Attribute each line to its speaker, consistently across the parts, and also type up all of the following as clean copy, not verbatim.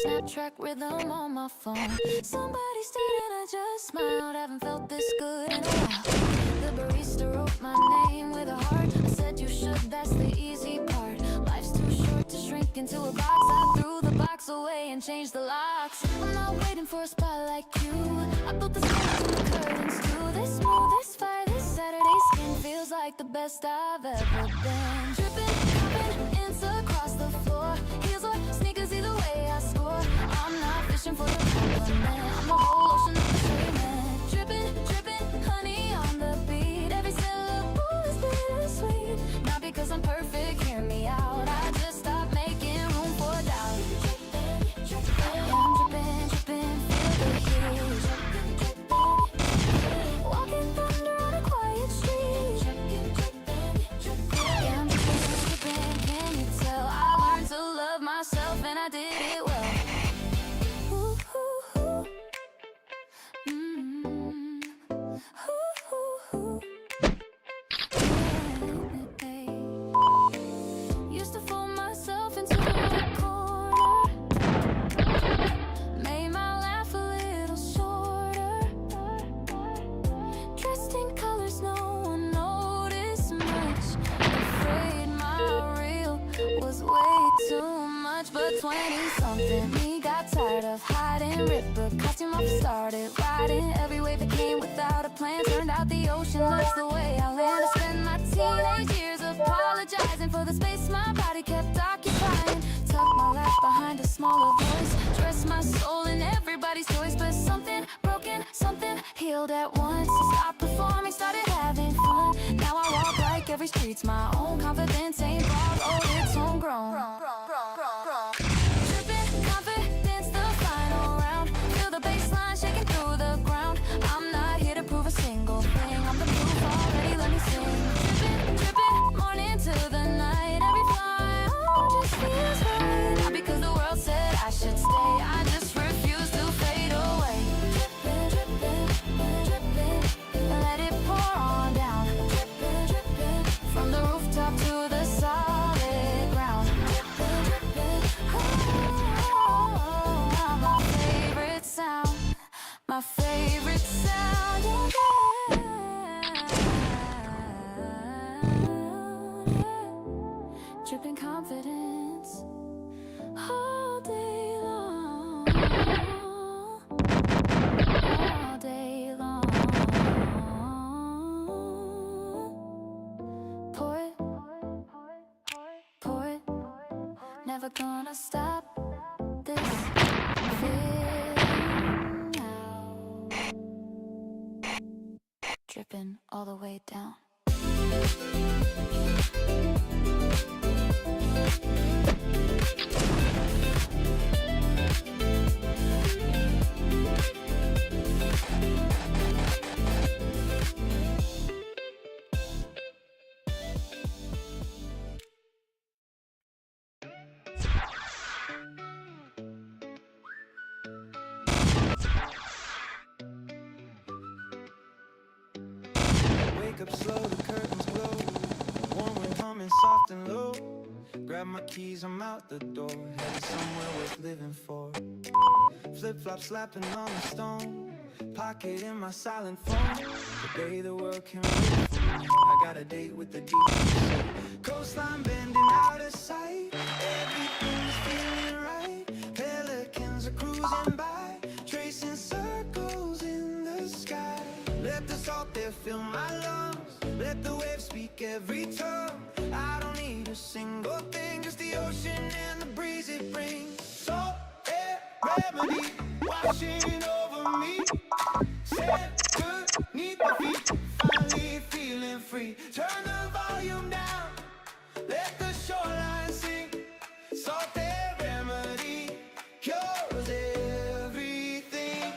Speaker 1: snap track rhythm on my phone. Somebody stayed and I just smiled. Haven't felt this good in a while. The barista wrote my name with a heart. I said you should, that's the easy part. Life's too short to shrink into a box. I threw the box away and changed the locks. I'm not waiting for a spot like you. I built the stage and the curtains too. This move, this fire, this Saturday skin feels like the best I've ever been. Dripping, dropping, ins across the floor. Heels or sneakers, either way I score. I'm not fishing for the compliment. I'm the whole ocean of the treatment. Dripping, dripping, honey on the beat. Every syllable is bittersweet. Not because I'm perfect, hear me out. I just stopped making room for doubt. Dripping, dripping, yeah, I'm dripping, dripping, feel the heat. Dripping, dripping, walking thunder on a quiet street. Dripping, dripping, yeah, I'm dripping, dripping, can you tell? I learned to love myself and I did it well. Ooh, ooh, ooh. Ooh, ooh, ooh. Used to fool myself into a corner. Made my laugh a little shorter. Dressed in colors no one noticed much. Afraid my real was way too much. But 20-something me got tired of hiding. Ripped the costume off and started riding. Every wave that came without a plan. Turned out the ocean loves the way I land. I spent my teenage years apologizing for the space my body kept occupying. Tucked my life behind a smaller voice. Dressed my soul in everybody's choice. But something broken, something healed at once. Stopped performing, started having fun. Now I walk like every street's my own. Confidence ain't bought, oh, it's homegrown. Dripping confidence, the final round. Feel the baseline shaking through the ground. I'm not here to prove a single thing. I'm the proof already, let me sing. Dripping, dripping, morning to the night. Every fly, oh, just feels right. Not because the world said I should stay. I just refuse to fade away. Dripping, dripping, dripping, let it pour on down. Dripping, dripping, from the rooftop to the solid ground. Dripping, dripping, oh, my favorite sound. My favorite sound, yeah. Dripping confidence all day long, all day long. Pour it, pour it, never gonna stop this feeling now. Dripping all the way down.
Speaker 2: Wake up slow, the curtains glow. Warm wind humming soft and low. Grab my keys, I'm out the door. Headed somewhere worth living for. Flip-flop slapping on the stone. Pocket in my silent phone. The day the world can wait for me. I got a date with the deep. Coastline bending out of sight. Everything's feeling right. Pelicans are cruising by, tracing circles in the sky. Let the salt there fill my lungs. Let the waves speak every tongue. I don't need a single thing, just the ocean and the breeze it brings. Salt, air, remedy, washing over me. Sand beneath my feet, finally feeling free. Turn the volume down, let the shoreline sing. Salt, air, remedy, cures everything.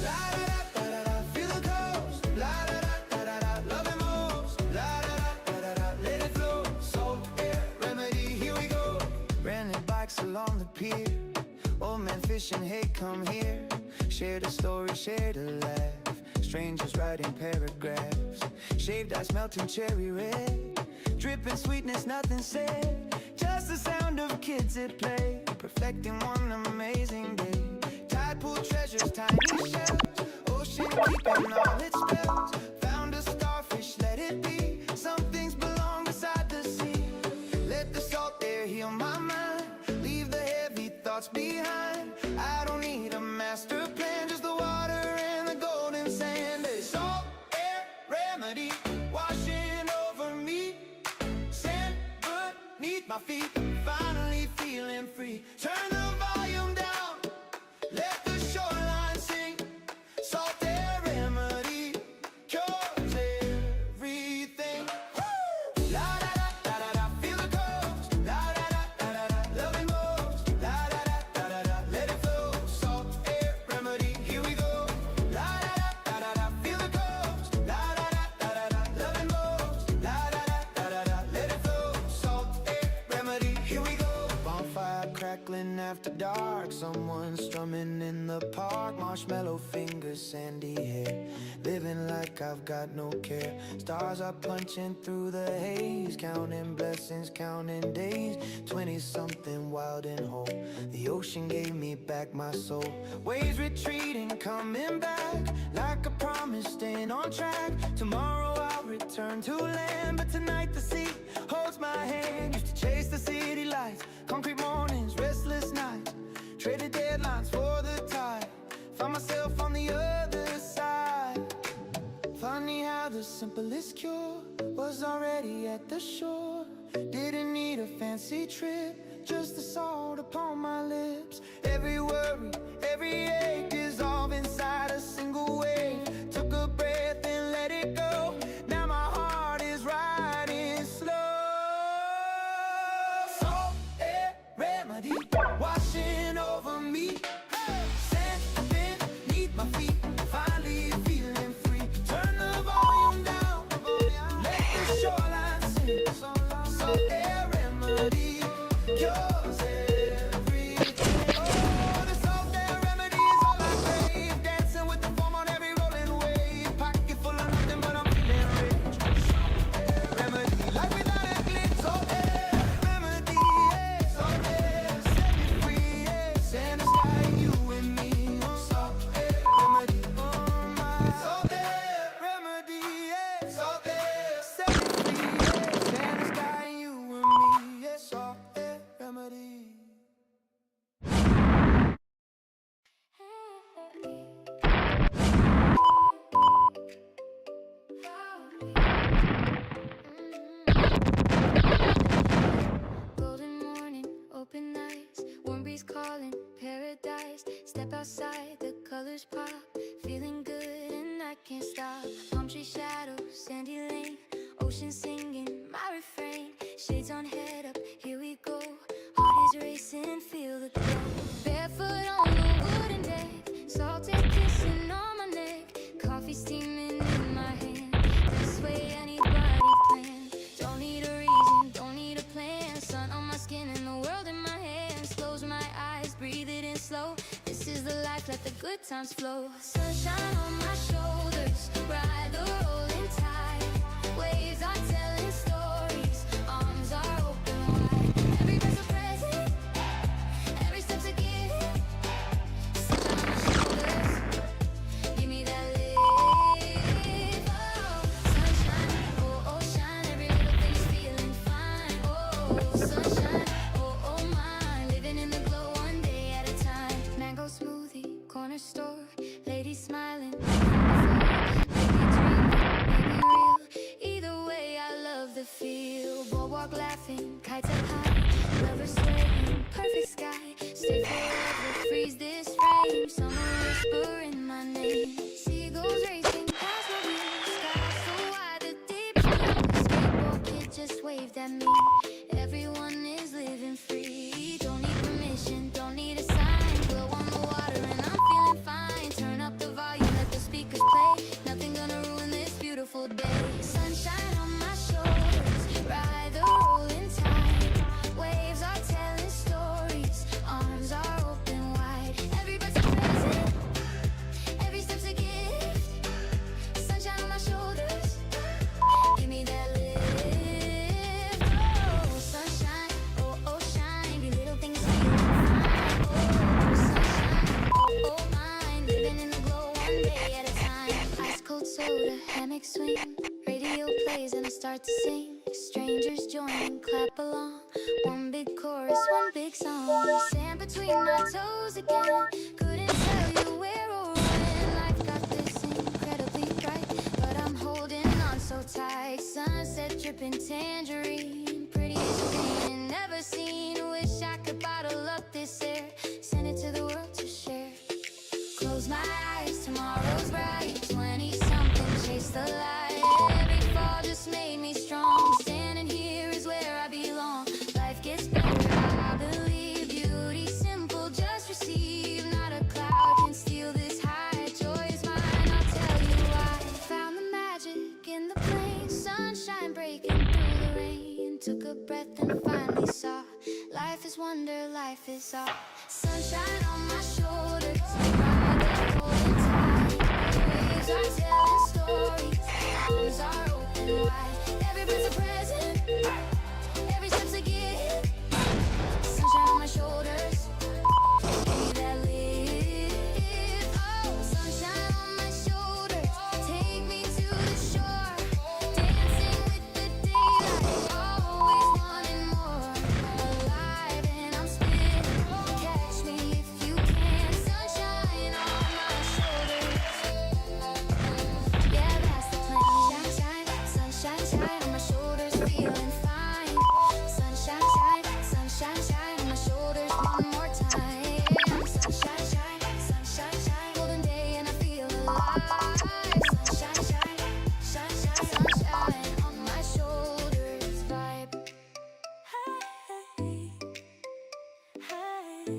Speaker 2: La-da-da-da-da-da, feel the coast. La-da-da-da-da-da, love it moves. La-da-da-da-da-da, let it flow. Salt, air, remedy, here we go. Rented bikes along the pier. Old man fishing, hey, come here. Shared a story, shared a laugh. Strangers writing paragraphs. Shaved ice melting cherry red. Dripping sweetness, nothing said. Just the sound of kids at play. Perfecting one amazing heal my mind, leave the heavy thoughts behind. I don't need a master plan, just the water and the golden sand. A salt air remedy washing over me, sand beneath my feet, finally feeling free. Turn the volume down, let the shoreline sing. Salt air remedy cures everything. La da da da da da, feel the coast. La da da da da da, love it most. La da da da da da, let it flow. Salt air remedy, here we go. La da da da da da, feel the coast. La da da da da da, love it most. La da da da da da, let it flow. Salt air remedy, here we go. Bonfire crackling after dark, someone strumming in the park. Marshmallow fingers, sandy hair, living like I've got no care. Stars are punching through the haze, counting blessings, counting days. 20-something wild and whole, the ocean gave me back my soul. Waves retreating, coming back, like a promise, staying on track. Tomorrow I'll return to land, but tonight the sea holds my hand. Used to chase the city lights, concrete mornings, restless nights, traded deadlines for the tide. Found myself on the other side. Funny how the simplest cure was already at the shore. Didn't need a fancy trip, just the salt upon my lips. Every worry, every ache dissolved inside a single wave. Took a breath and let it go. Now my heart is riding slow. Salt air remedy washing over me, sand beneath my feet, finally feeling free. Turn the volume down, let the shoreline sing. Salt air remedy cures everything. Oh, the salt air remedy is all I crave, dancing with the foam on every rolling wave. Pocket full of nothing but I'm feeling rich. Salt air remedy, life without a glitch. Salt air remedy, yeah. Salt air set me free, yeah. Sand and sky, you and me. Salt air remedy, oh my. Salt air remedy, yeah. Salt air set me free, yeah. Sand and sky, you and me, yeah. Salt air remedy.
Speaker 1: Golden morning, open eyes, warm breeze calling, paradise. Step outside, the colors pop, feeling good and I can't stop. Palm tree shadows, sandy lane, ocean singing my refrain. Shades on, head up, here we go. Heart is racing, feel the glow. Barefoot on the wooden deck, salted kissing on my neck. Coffee steaming in my hand. This way I need body plan. Don't need a reason, don't need a plan. Sun on my skin and the world in my hands. Close my eyes, breathe it in slow. This is the life, let the good times flow. Sunshine on my shoulders, ride the rolling tide. Waves are telling stories, arms are open wide. Every breath's a present, every step's a gift. Sunshine on my shoulders, give me that lift. Oh, sunshine, oh shine, every little thing is feeling fine. Oh, sunshine, oh mine, living in the glow one day at a time. Mango smoothie, corner store, lady smiling, maybe dreaming, maybe real. Either way, I love the feel. Boardwalk laughing, kites up high, lovers swaying, perfect sky. Stay forever, freeze this frame. Summer whispering my name. Seagulls racing past my view. Sky so wide, the deep blue. Skateboard kid just waved at me. Everyone is living free. Don't need permission, don't need a sign. Glow on the water and I'm feeling fine. Turn up the volume, let the speakers play. Nothing gonna ruin this beautiful day. Sunshine on my shoulders, ride the rolling tide. Waves are telling stories, arms are open wide. Every breath's a present, every step's a gift. Sunshine on my shoulders, give me that lift. Oh, sunshine, oh shine, every little thing is feeling fine. Oh, sunshine, oh mine, living in the glow one day at a time. Ice cold soda, hammock swing, radio plays and I start to sing. Strangers join, clap along, one big chorus. just one big song. Sand between my toes again. Couldn't tell you where or when. Life got this incredibly bright, but I'm holding on so tight. Sunset dripping tangerine, prettiest thing never seen. Wish I could bottle up this air, send it to the world to share. Close my eyes, tomorrow's bright. 20-something, chase the light. Every fall just made me strong. Standing here is where I belong. Life gets better, I believe. Beauty simple, just receive. Not a cloud can steal this high. Joy is mine, I'll tell you why. Found the magic in the plain. Sunshine breaking through the rain. Took a breath and finally saw life is wonder, life is all. Sunshine on my shoulders, ride the golden tide. Waves are telling stories, arms are open wide. Every breath's a present, every step's a gift. Sunshine on my shoulders, give me that lift. Oh, sunshine on my shoulders, take me to the shore. Dancing with the daylight, always wanting more. Alive and I'm spinning, catch me if you can. Sunshine on my shoulders, yeah, that's the plan. Sunshine, shine on my shoulders, feeling fine. Sunshine, shine on my shoulders one more time. Sunshine, shine, golden day and I feel alive. Sunshine on my shoulders, vibe. Hey, hey,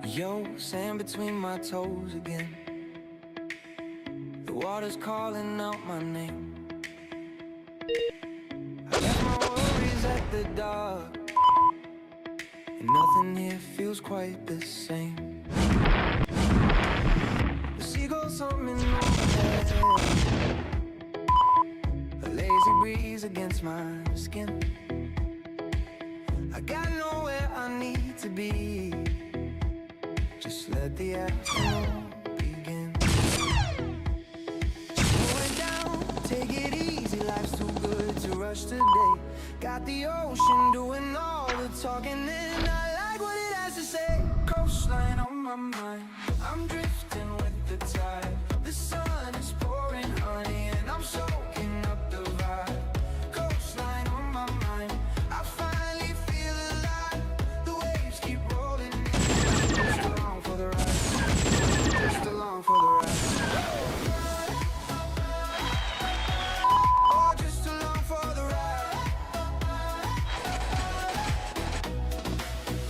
Speaker 2: Yo, sand between my toes again. The water's calling out my name. I left my worries at the dock, and nothing here feels quite the same. The seagulls humming overhead, a lazy breeze against my skin. I got nowhere I need to be. Just let the afternoon begin. Slow it down, take it easy. Life's too good to rush today. Got the ocean doing all the talking, and I like what it has to say. Coastline on my mind, I'm drifting with the tide. The sun is pouring honey, and I'm soaking up the vibe. Coastline on my mind, I finally feel alive. The waves keep rolling in. Just along for the ride. Just along for the ride. Oh, just along for the ride.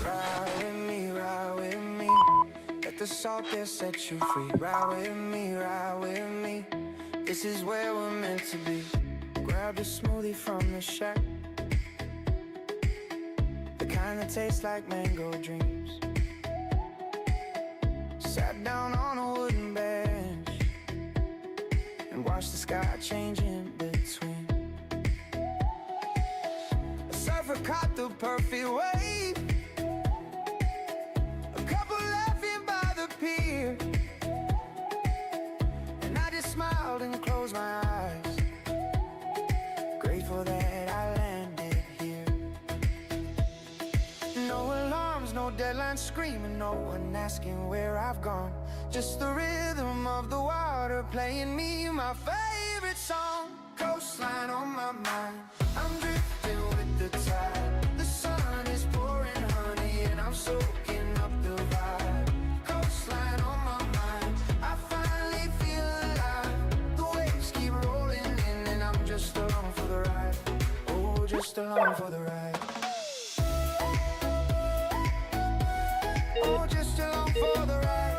Speaker 2: Ride with me, ride with me. Let the salt there set you free. Ride with me, ride with me. This is where we're meant to be. Grab a smoothie from the shack, the kind that tastes like mango dreams. Sat down on a wooden bench and watched the sky change in between. A surfer caught the perfect wave, a couple laughing by the pier, and I just smiled and closed my eyes, grateful that I landed here. No alarms, no deadlines screaming, no one asking where I've gone. Just the rhythm of the water playing me my favorite song. Coastline on my mind, I'm drifting with the tide. The sun is pouring honey, and I'm soaking up the vibe. Coastline on my mind, I finally feel alive. The waves keep rolling in, and I'm just along for the ride. Oh, just along for the ride. Oh, just along for the ride.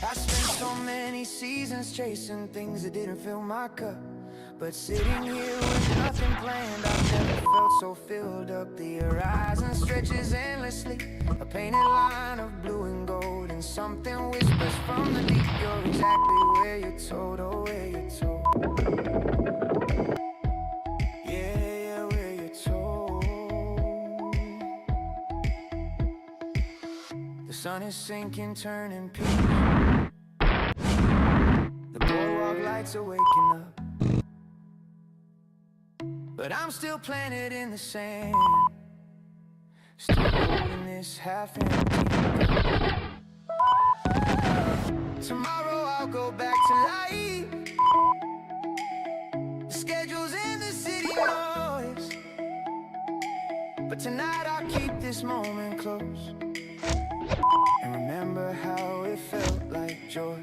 Speaker 2: I spent so many seasons chasing things that didn't fill my cup, but sitting here with nothing planned, I've never felt so filled up. The horizon stretches endlessly, a painted line of blue and gold, and something whispers from the deep, you're exactly where you're told, oh, where you're told. Yeah, yeah, sun is sinking, turning pink. The boardwalk lights are waking up, but I'm still planted in the sand, still holding this half-empty cup. Tomorrow I'll go back to life. The schedule's in the city noise, but tonight I'll keep this moment close and remember how it felt like joy.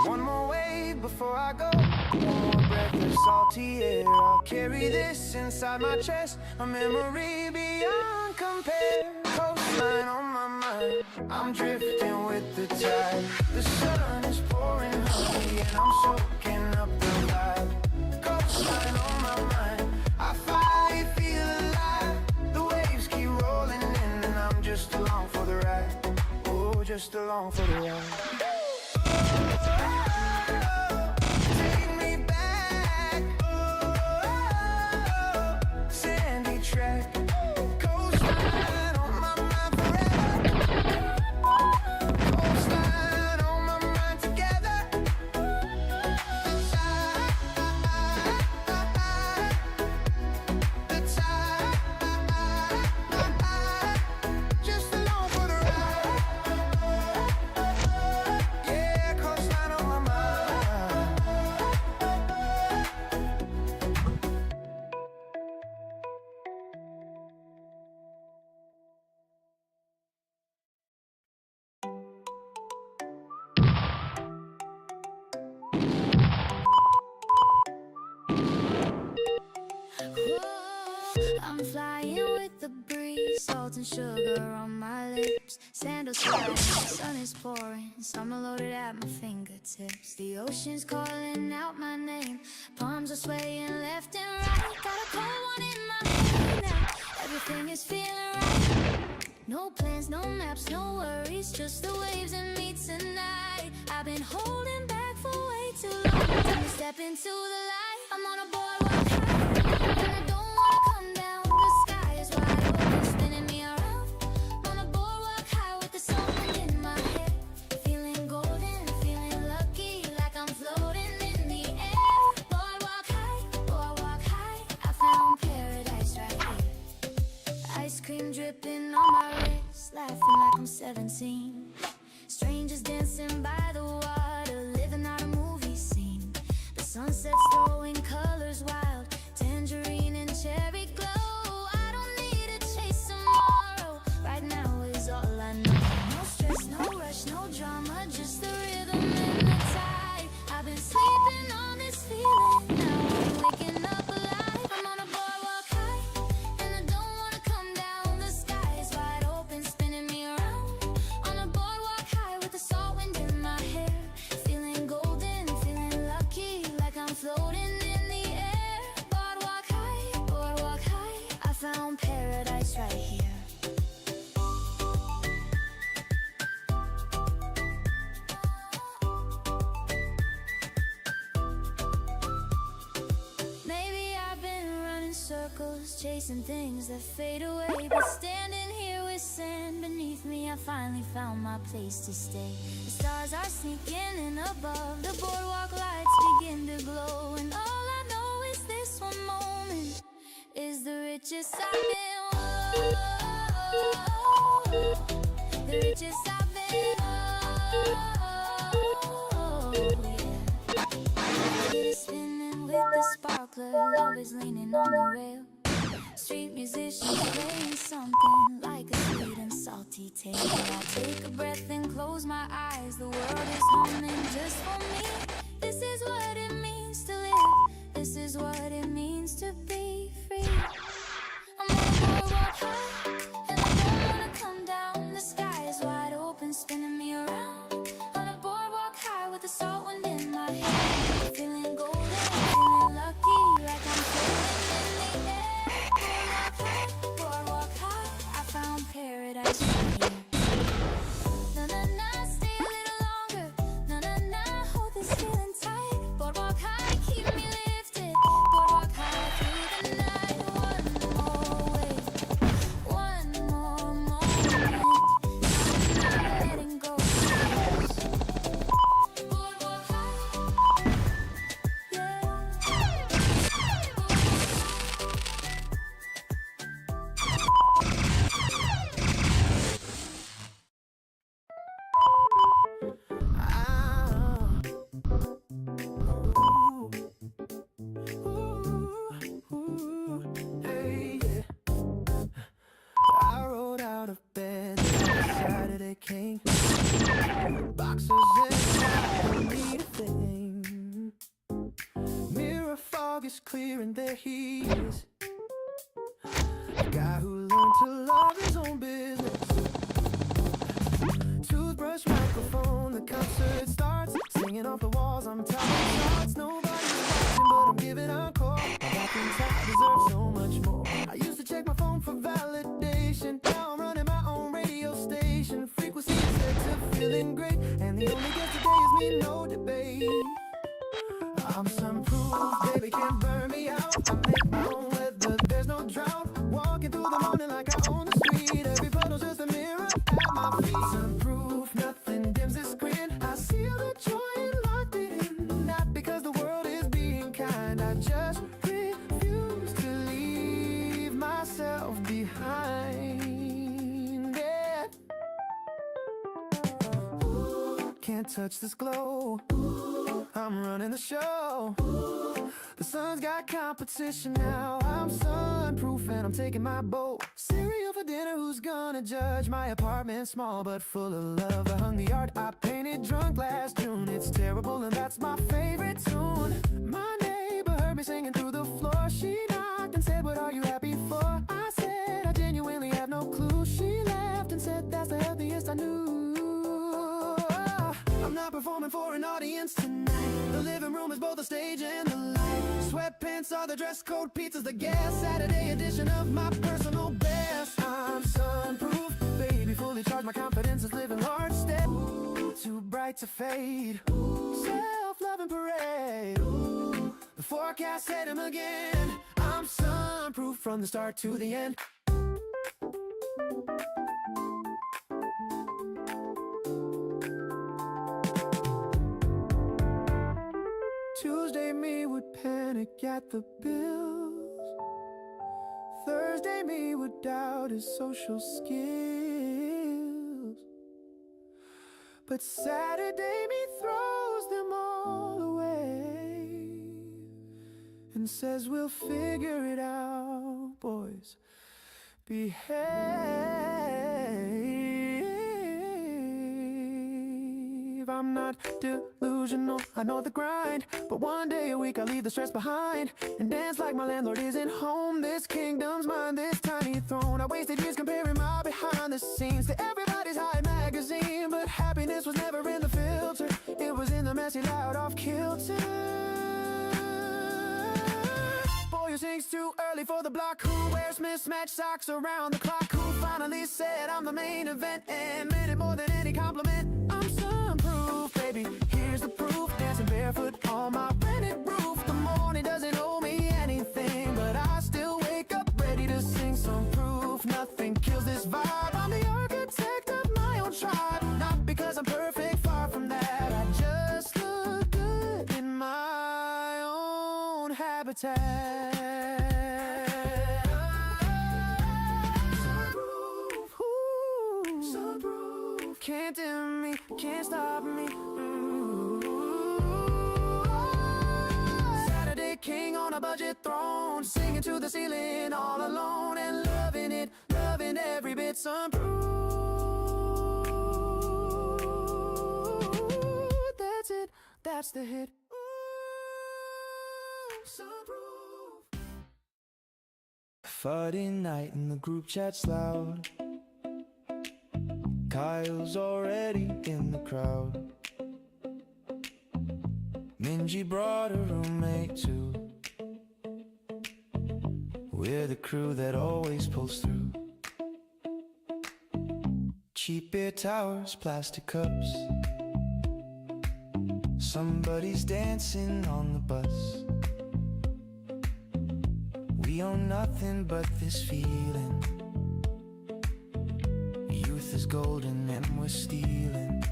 Speaker 2: One more wave before I go, one more breath of salty air. I'll carry this inside my chest, a memory beyond compare. Coastline on my mind, I'm drifting with the tide. The sun is pouring honey and I'm soaking up the vibe. Coastline on my mind, I finally feel alive. The waves keep rolling in and I'm just along for the ride. Oh, just along for the ride. Take me back, sandy track. Coastline on my mind forever. Coastline on my mind together. The tide, just along for the ride. Yeah, coastline on my mind.
Speaker 1: I'm flying with the breeze, salt and sugar on my lips. Sandals sliding, sun is pouring, summer loaded at my fingertips. The ocean's calling out my name, palms are swaying left and right. Got a cold one in my hand now, everything is feeling right. No plans, no maps, no worries, just the waves and me tonight. I've been holding back for way too long, time to step into the light. I'm on a boardwalk high, and I don't wanna come down. The sky is wide open, spinning me around. On a boardwalk high with the sun in my hair, feeling golden, feeling lucky, like I'm floating in the air. Boardwalk high, I found paradise right here. Ice cream dripping on my wrist, laughing like I'm 17. Strangers dancing by the water, living out a movie scene. The sunset's throwing colors wild, tangerine and cherry glow. I don't need to chase tomorrow, right now is all I know. No stress, no rush, no drama, just the rhythm and the tide. I've been sleeping on this feeling, now I'm waking up alive. I'm on a boardwalk high, and I don't wanna come down. The sky is wide open, spinning me around. On a boardwalk high with the salt wind in my hair, feeling golden, feeling lucky, like I'm floating in the air. Boardwalk high, I found paradise right here. Maybe I've been running circles, chasing things that fade away, but standing here with sand beneath me, I finally found my place to stay. The stars are sneaking in above, the boardwalk lights begin to glow, and all I know is this one moment is the richest I've been. Whoa, the richest I've been. Oh, yeah. Get it spinning with the sparkler, always leaning on the rail. Street musicians playing something like a sweet and salty tale. I take a breath and close my eyes, the world is humming just for me. This is what it means to live, this is what it means to be free. I'm on a boardwalk high, and I don't wanna come down. The sky is wide open, spinning me around. On a boardwalk high with the salt wind in my hair, feeling golden, feeling lucky, like I'm floating in the air. Boardwalk high, I found paradise right here. Na na na, stay a little longer. Na na na, hold this feeling tight. Boardwalk high, keep me lifted. Boardwalk high through
Speaker 2: here and there he is. A guy who learned to love his own business. Toothbrush, microphone, the concert starts. Singing off the walls, I'm tired of shots. Nobody's watching, but I'm giving encore. My bathroom tap deserves so much more. I used to check my phone for validation. Now I'm running my own radio station. Frequency is set to feeling great, and the only guess today is me, no debate. I'm sunproof, baby, can't burn me out. I make my own weather, there's no drought. Walking through the morning like I own the street. Every puddle's just a mirror at my feet. Sunproof, nothing dims this grin. I seal the joy and locked it in. Not because the world is being kind, I just refuse to leave myself behind. Yeah. Can't touch this glow. I'm running the show. The sun's got competition now. I'm sunproof and I'm taking my boat. Cereal for dinner, who's gonna judge? My apartment's small but full of love. I hung the art I painted drunk last June. It's terrible and that's my favorite tune. My neighbor heard me singing through the floor. She knocked and said, what are you happy for? I said, I genuinely have no clue. She laughed and said, that's the healthiest I knew. I'm not performing for an audience tonight. The living room is both a stage and the light. Sweatpants are the dress code, pizza's the gas. Saturday edition of my personal best. I'm sunproof, baby, fully charged. My confidence is living large. Step too bright to fade. Self-loving parade. The forecast said him again. I'm sunproof from the start to the end. Tuesday me would panic at the bills. Thursday me would doubt his social skills. But Saturday me throws them all away and says we'll figure it out, boys. Behave. I'm not delusional, I know the grind. But one day a week I leave the stress behind and dance like my landlord isn't home. This kingdom's mine, this tiny throne. I wasted years comparing my behind the scenes to everybody's high magazine. But happiness was never in the filter, it was in the messy, loud, off kilter. Boy who sings too early for the block, who wears mismatched socks around the clock, who finally said I'm the main event and meant it more than any compliment. I'm sunproof, baby, here's the proof. Dancing barefoot on my rented roof. The morning doesn't owe me anything, but I still wake up ready to sing some proof. Nothing kills this vibe. I'm the architect of my own tribe. Not because I'm perfect, far from that. I just look good in my own habitat. Sunproof, can't dim me, can't stop me. Saturday king on a budget throne, singing to the ceiling all alone and loving it, loving every bit. Sunproof, that's it, that's the hit. Sunproof. Friday night and the group chat's loud. Kyle's already in the crowd. Minji brought a roommate too. We're the crew that always pulls through. Cheap beer towers, plastic cups. Somebody's dancing on the bus. We own nothing but this feeling. Youth is golden and we're stealing.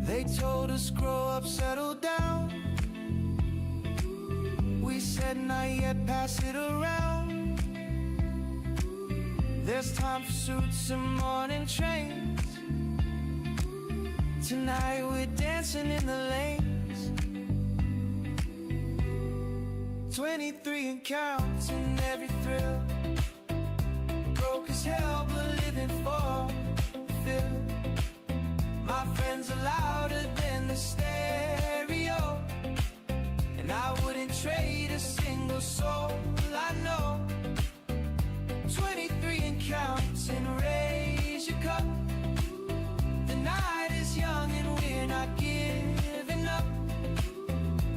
Speaker 2: They told us grow up, settle down. We said not yet, pass it around. There's time for suits and morning trains. Tonight we're dancing in the lanes. 23 and counting every thrill. Broke as hell but living for the thrill. My friends are louder than the stereo, and I wouldn't trade a single soul. I know 23 and counting, raise your cup. The night is young and we're not giving up.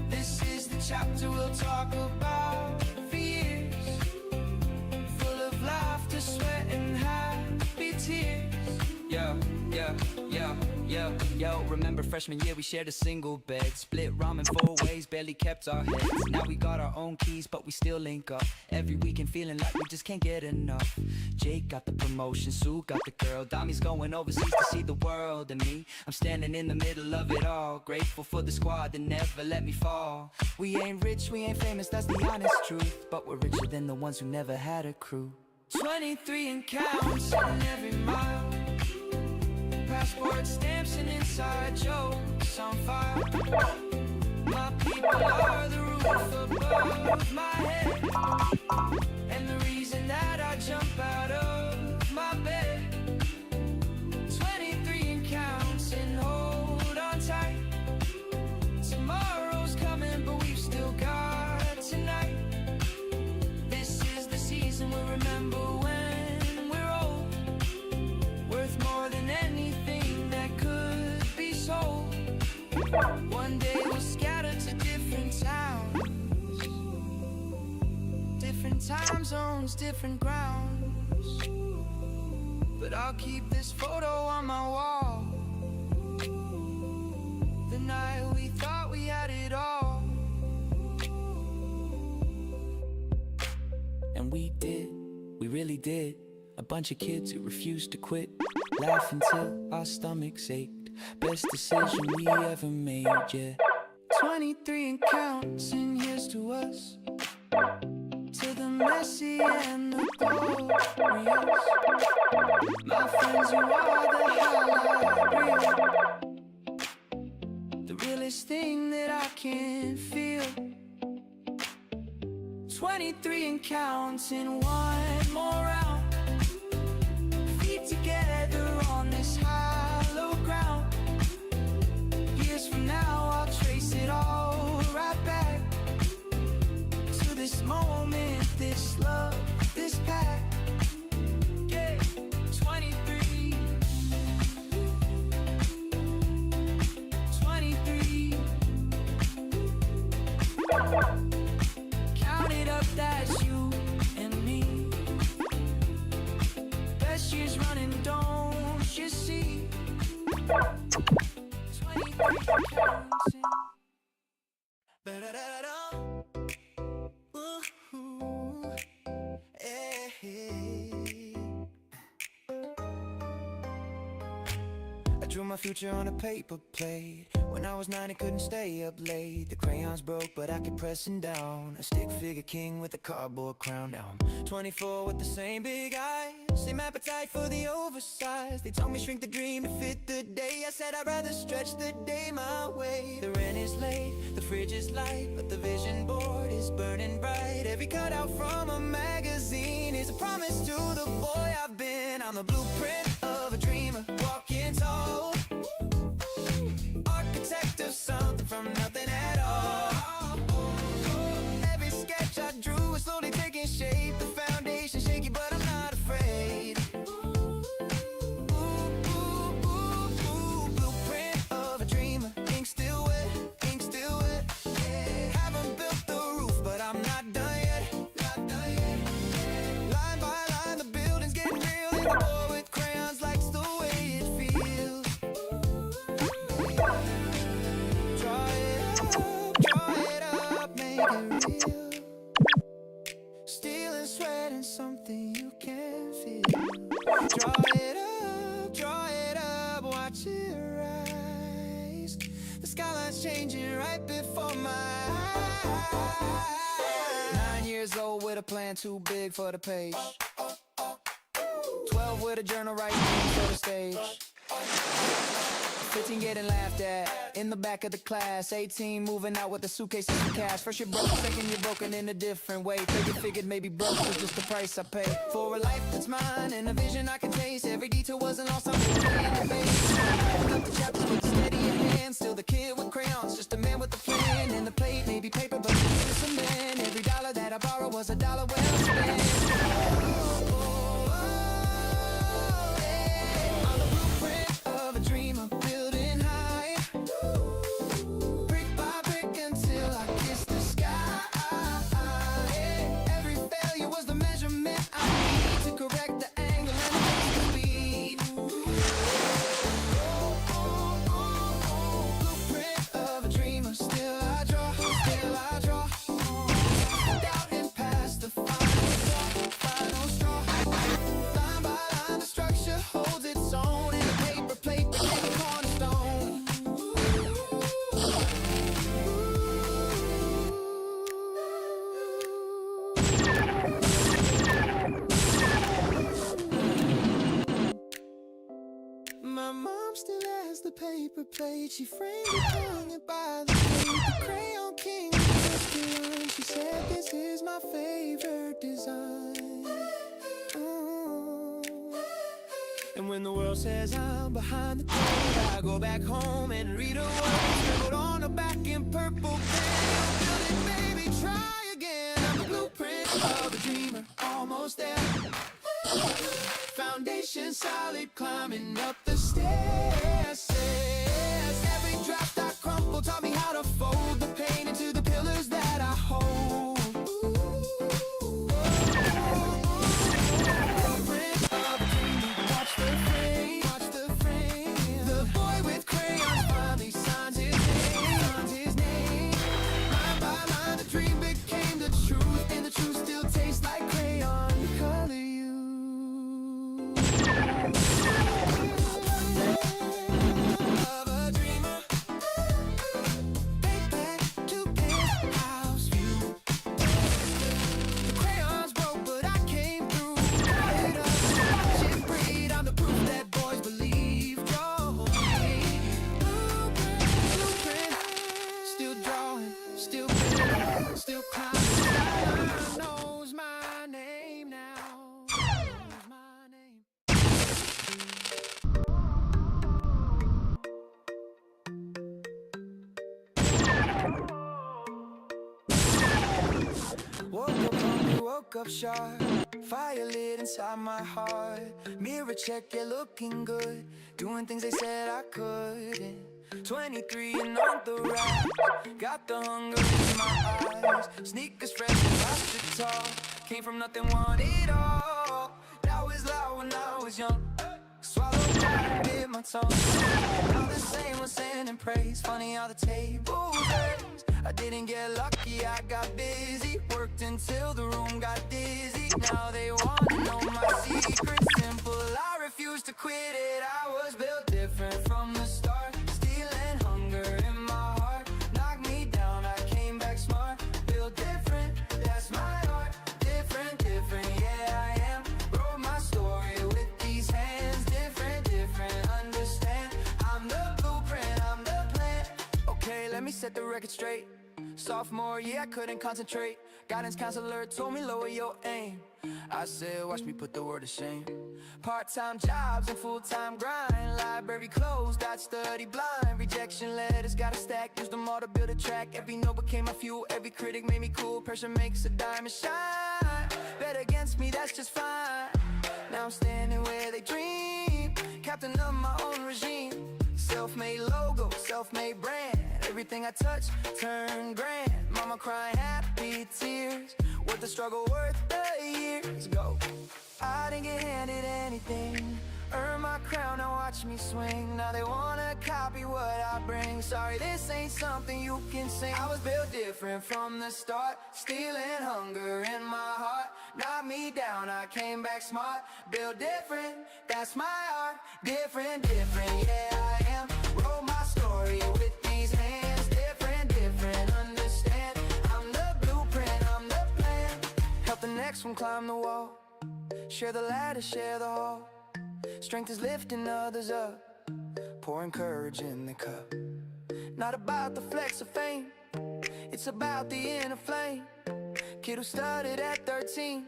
Speaker 2: This is the chapter we'll talk about for years, full of laughter, sweat and happy tears. Yo, remember freshman year we shared a single bed, split ramen 4 ways, barely kept our heads. Now we got our own keys but we still link up every weekend, feeling like we just can't get enough. Jake got the promotion, Sue got the girl, Dami's going overseas to see the world, and me, I'm standing in the middle of it all, grateful for the squad that never let me fall. We ain't rich, we ain't famous, that's the honest truth, but we're richer than the ones who never had a crew. 23 and counts on every mile, passport stamps and inside jokes on fire. My people are the roof above my head, and the reason that I jump out of my bed. 23 and counts and hold on tight. Tomorrow's coming but we've still got tonight. This is the season we'll remember when we're old, worth more than anything that could be sold. One day we'll scatter to different towns, different time zones, different grounds, but I'll keep this photo on my wall. The night we thought we had it all, and we did, we really did. A bunch of kids who refused to quit, laugh until our stomachs ached. Best decision we ever made, yeah. 23 and counting, here's to us, to the messy and the glorious. My friends, you are the highlight reel, the realest thing that I can feel. 23 and counting, one more round, feet together on this hollow ground. Years from now I'll trace it all right back to this moment, this love, this path. Yeah, 23, 23. Count it up, that's you and me. Best years running, don't you see? 23 counting. Ba-da-da-da-da. Ooh, hey. I drew my future on a paper plate. When I was 9 I couldn't stay up late. The crayons broke but I kept pressing down. A stick figure king with a cardboard crown. Now I'm 24 with the same big eyes, same appetite for the oversized. They told me shrink the dream to fit the day. I said I'd rather stretch the day my way. The rent is late, the fridge is light, but the vision board is burning bright. Every cutout from a magazine is a promise to the boy I've been. I'm the blueprint of a dreamer, walking tall, architect of something from nothing at all. Every sketch I drew is slowly taking shape. The foundation shaky but I'm not afraid. Blueprint of a dreamer, ink still wet, ink still wet. Yeah. Haven't built the roof but I'm not done yet, not done yet. Line by line the building's getting real, and the boy with crayons likes the way it feels. Draw it up, make it real. Steel and sweat and something you can feel. Draw it up, watch it rise. The skyline's changing right before my eyes. 9 years old with a plan too big for the page. 12 with a journal writing for the stage.
Speaker 3: 15 getting laughed at in the back of the class. 18 moving out with a suitcase of cash. First you're broke, second you're broken in a different way. Third you figured maybe broke was just the price I pay for a life that's mine and a vision I can taste. Every detail wasn't lost, I'm playing the bass. Up the chapters with a steady hand. Still the kid with crayons, just a man with a plan. And the plate may be paper, but it's a man. Every dollar that I borrow was a dollar well spent. On the blueprint of a dreamer, building high, brick by brick until I kiss the sky. Every failure was the measurement I need to correct the angle and the speed. Blueprint of a dreamer, still I draw, doubt and past the final straw. Line by line, the structure holds its own, and the paper plate became a cornerstone. My mom still has the paper plate. She framed it, hung it by the plate. The crayon king just to learn. She said this is my favorite design. And when the world says I'm behind the curve, I go back home and read a word scribbled on the back in purple pen. Build it, baby, try again. I'm the blueprint of a dreamer, almost there. Foundation solid, climbing up the stairs. Every draft I crumble taught me how to fold the pain into the pillars that I hold. Blueprint of a dreamer, watch the frame, The boy with crayons finally signs his name. Line by line, the dream became the truth, and the truth still tastes like crayon. The color you. Of a dreamer, back to penthouse view. The crayons broke, but I came through. Light up, watch it breathe. I'm the proof that boys believe. Blueprint, still drawing, still building, still climbing. Skyline knows my name now. Knows my name. Woke up hungry, woke up sharp. Fire lit inside my heart. Mirror check, yeah, looking good. Doing things they said I couldn't. 23 and on the rise. Got the hunger in my eyes. Sneakers fresh and posture tall. Came from nothing, want it all. That was loud when I was young. Swallowed pride, bit my tongue. Now the same was saying and praise. Funny how the table turns. I didn't get lucky, I got busy. Worked until the room got dizzy. Now they want to know my secret. Simple, I refuse to quit it. I was built different from the start. Stealing hunger in my heart. Knocked me down, I came back smart. Built different, that's my art. Different, yeah I am. Wrote my story with these hands. Different, understand. I'm the blueprint, I'm the plan. Okay, let me set the record straight. Sophomore, yeah, I couldn't concentrate. Guidance counselor told me lower your aim. I said, watch me put the word to shame. Part-time jobs and full-time grind. Library closed, I'd study blind. Rejection letters, got a stack. Used them all to build a track. Every note became my fuel. Every critic made me cool. Pressure makes a diamond shine. Bet against me, that's just fine. Now I'm standing where they dream. Captain of my own regime. Self-made logo, self-made brand. Everything I touch, turn grand. Mama crying happy tears. Worth the struggle, worth the years. Go. I didn't get handed anything. Earn my crown, now watch me swing. Now they wanna copy what I bring. Sorry, this ain't something you can sing. I was built different from the start. Stealing hunger in my heart. Knocked me down, I came back smart. Built different, that's my art. Different, yeah I am. Wrote my story with these hands. Different, understand. I'm the blueprint, I'm the plan. Help the next one climb the wall. Share the ladder, share the hall. Strength is lifting others up. pouring courage in the cup. Not about the flex of fame, it's about the inner flame. Kid who started at 13,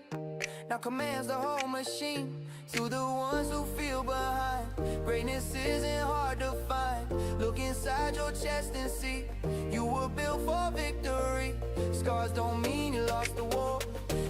Speaker 3: now commands the whole machine. To the ones who feel behind, greatness isn't hard to find. Look inside your chest and see you were built for victory. Scars don't mean you lost the war,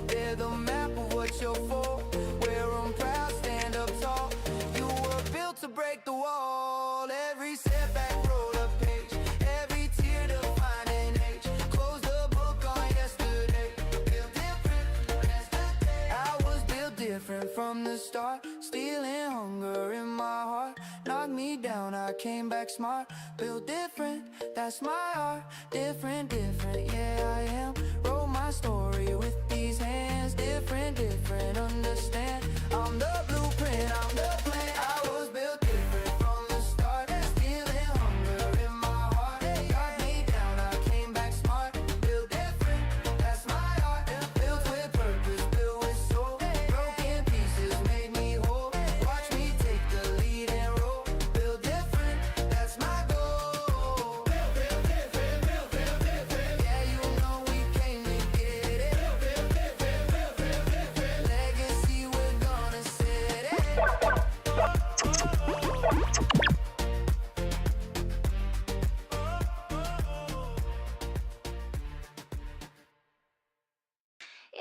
Speaker 3: they're the map of what you're for. Wear 'em proud, stand up tall. You were built to break the wall. Every setback roll a page, every tear define an age. Close the book on yesterday. Built different, yesterday. I was built different from the start. Stealing hunger in my heart knocked me down, I came back smart. Built different, that's my art. Different, different, yeah I am. Wrote my story with these hands. Different, different, understand. I'm the blueprint, I'm the plan. I was built different from the start. Stealing hunger in my heart knocked me down, I came back smart. Built different, that's my art. Built with purpose, built with soul. Broken pieces made me whole. Watch me take the lead and roll. Built different, that's my goal. Built different, yeah you know we came to get it. Legacy, we're gonna set it.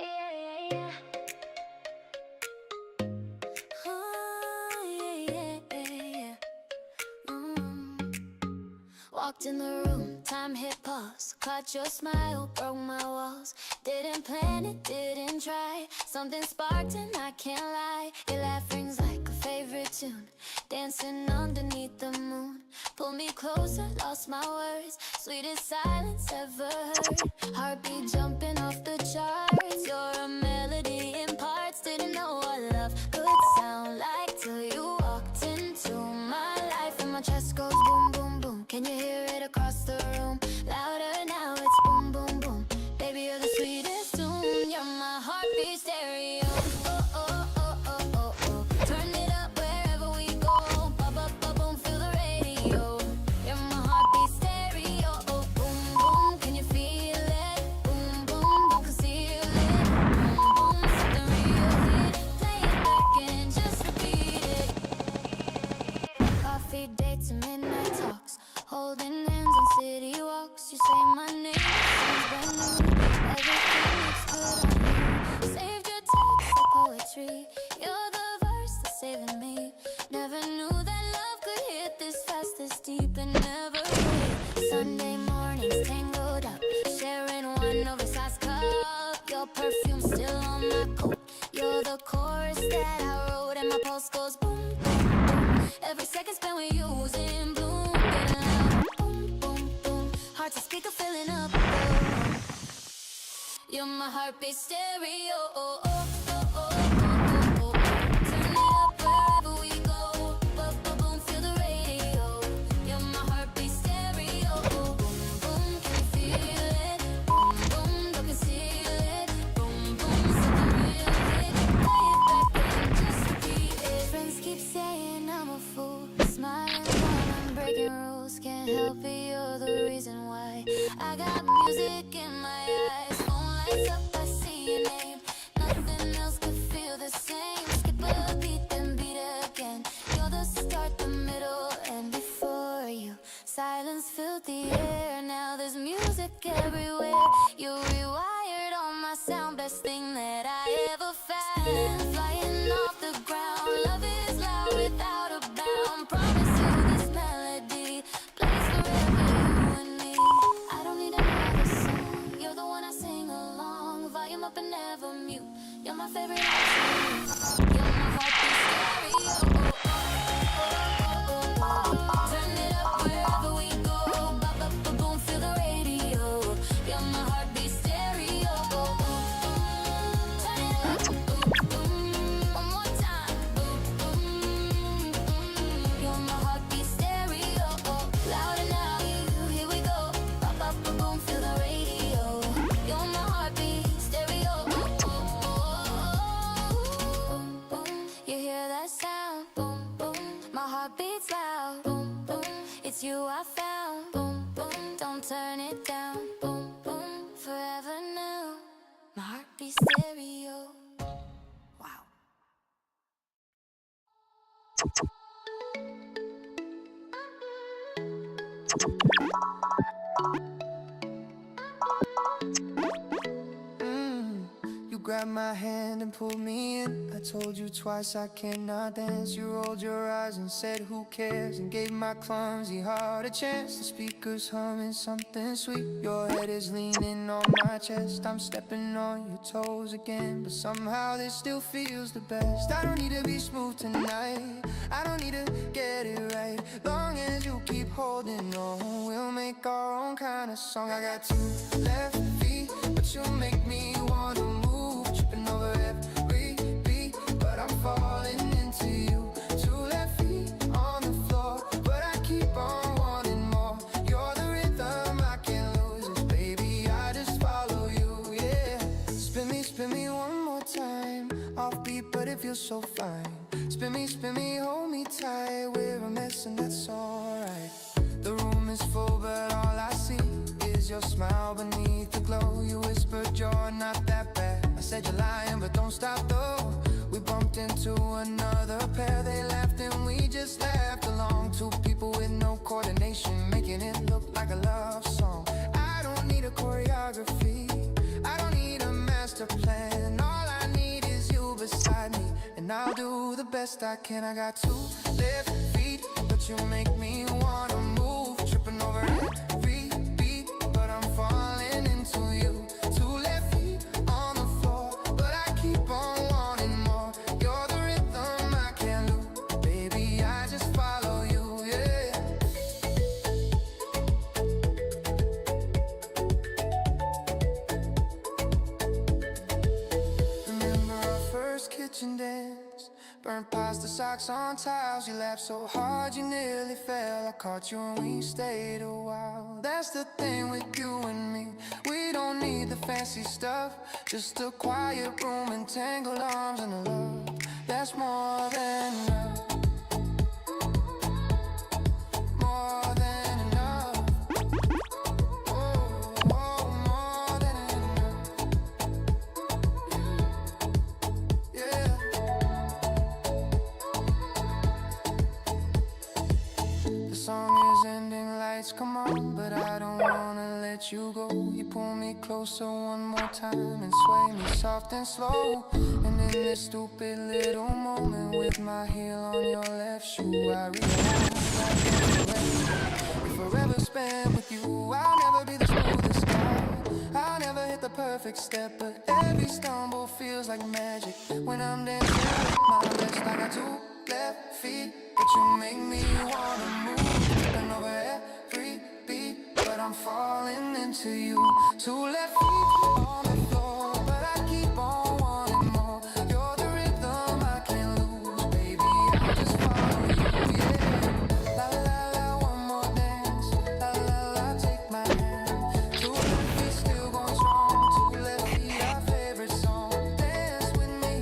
Speaker 1: Yeah, yeah, yeah. Oh, yeah, yeah, yeah. Walked in the room, time hit pause. Caught your smile, broke my walls. Didn't plan it, didn't try. Something sparked and I can't lie. Your laugh rings like a favorite tune. Dancing underneath the moon. Pull me closer, lost my words. Sweetest silence ever heard. Heartbeat jumping off the charts. You're a melody in parts. Didn't know what love could sound like till you walked into my life. And my chest goes boom, boom, boom. Can you hear it across the room? Louder now, it's boom, boom, boom. Baby, you're the sweetest tune. You're my heartbeat stereo. Oh, oh, oh, oh, oh, oh. Turn it up wherever we go. Pop up, pop, boom, feel the radio. You're my heartbeat stereo. Oh, boom, boom, can you feel it? Boom, boom, don't conceal it. Boom, boom, something real hit. Play it back and just repeat it. Coffee dates and midnight talks. Holding hands on city walks. You say my name, seems brand new. Everything looks good on you. Saved your text like poetry. You're the verse that's saving me. Never knew that love could hit this fast, this deep, and never quit. Sunday mornings tangled up, sharing one oversized cup. Your perfume still on my coat. You're the chorus that I wrote, and my pulse goes boom, boom, boom. Every second spent with you's in bloom. Getting loud, boom, boom, boom. Hearts a speaker filling up. Oh. You're my heartbeat stereo. Oh, oh, oh, oh, oh, oh, oh. Turn it up wherever we go. Boom, boom, boom, feel the radio. You're my heartbeat stereo. Oh, boom, boom, can you feel it? Boom, boom, don't conceal it. Boom, boom, something real hit. Play it back and just repeat it. Friends keep saying I'm a fool, smiling while I'm breaking rules. Can't help it, you're the reason why. I got music in my eyes. Phone lights up, I see your name. Nothing else could feel the same. Skip a beat, then beat again. You're the start, the middle, and before you, silence filled the air. Now there's music everywhere. You rewired on my sound, best thing that I ever found. Flying off the ground, love is loud without a bound. Promise you this melody plays forever, you and me. I don't need another song. You're the one I sing along. Volume up and never mute. You're my favorite option. You're my heartbeat stereo. Turn it up wherever we go. Bop up, ba boom, feel the radio. You're my heartbeat stereo. Turn it up, one more time. You're my heartbeat stereo. Louder now, here we go. Bop up, ba boom, feel the radio. You're my heartbeat stereo. You hear that sound? Boom. be stereo. Wow.
Speaker 3: You grabbed my hand and pulled me in. I told you twice I cannot dance. You rolled your eyes and said who cares, and gave my clumsy heart a chance. The speakers humming something sweet. Your head is leaning on my chest. I'm stepping on your toes again, but somehow this still feels the best. I don't need to be smooth tonight, I don't need to get it right. Long as you keep holding on, we'll make our own kind of song. I got two left feet, but you make me wanna move, tripping over every beat, but I'm falling into you. Two left feet on the floor, but I keep on wanting more. You're the rhythm I can't lose, this baby, I just follow you, yeah. Spin me one more time, offbeat but it feels so fine. Spin me, hold me tight, we're a mess and that's alright. The room is full but all I see is your smile beneath the glow. You whispered you're not that bad, I said you're lying but don't stop though. We bumped into another pair, they laughed and we just laughed along. Two people with no coordination, making it look like a love song. I don't need a choreography, I don't need a master plan. All I need is you beside me, and I'll do the best I can. I got two left feet, but you make me wanna move, tripping over every beat, but I'm falling into you. Two left feet on the floor, but I keep on wanting more. You're the rhythm I can't lose, baby, I just follow you, yeah. Remember our first kitchen dance, burnt pasta socks on tiles. You laughed so hard you nearly fell. I caught you and we stayed a while. That's the thing with you and me, we don't need the fancy stuff, just a quiet room and tangled arms and a love that's more than enough. More than enough. Oh, more than enough. Yeah. The song is ending, lights come on, but I don't wanna let you go. You pull me closer one more time and sway me soft and slow. And in this stupid little moment, with my heel on your left shoe, I realize I can't be forever spent with you. I'll never be the smoothest guy, I'll never hit the perfect step, but every stumble feels like magic when I'm dancing with my best. I got two left feet, but you make me wanna move, tripping over every beat, but I'm falling into you. Two left feet on the floor, but I keep on wanting more. You're the rhythm I can't lose, baby, I just follow you, yeah. La la la, one more dance, la la la, take my hand. Two left feet still going strong, two left feet our favorite song. Dance with me,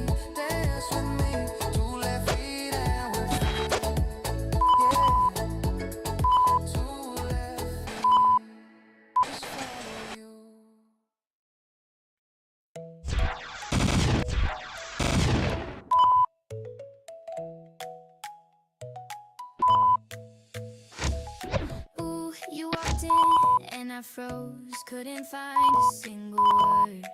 Speaker 3: two left feet and we're free, yeah. Two left feet, just follow you.
Speaker 1: Ooh, you walked in and I froze, couldn't find a single word.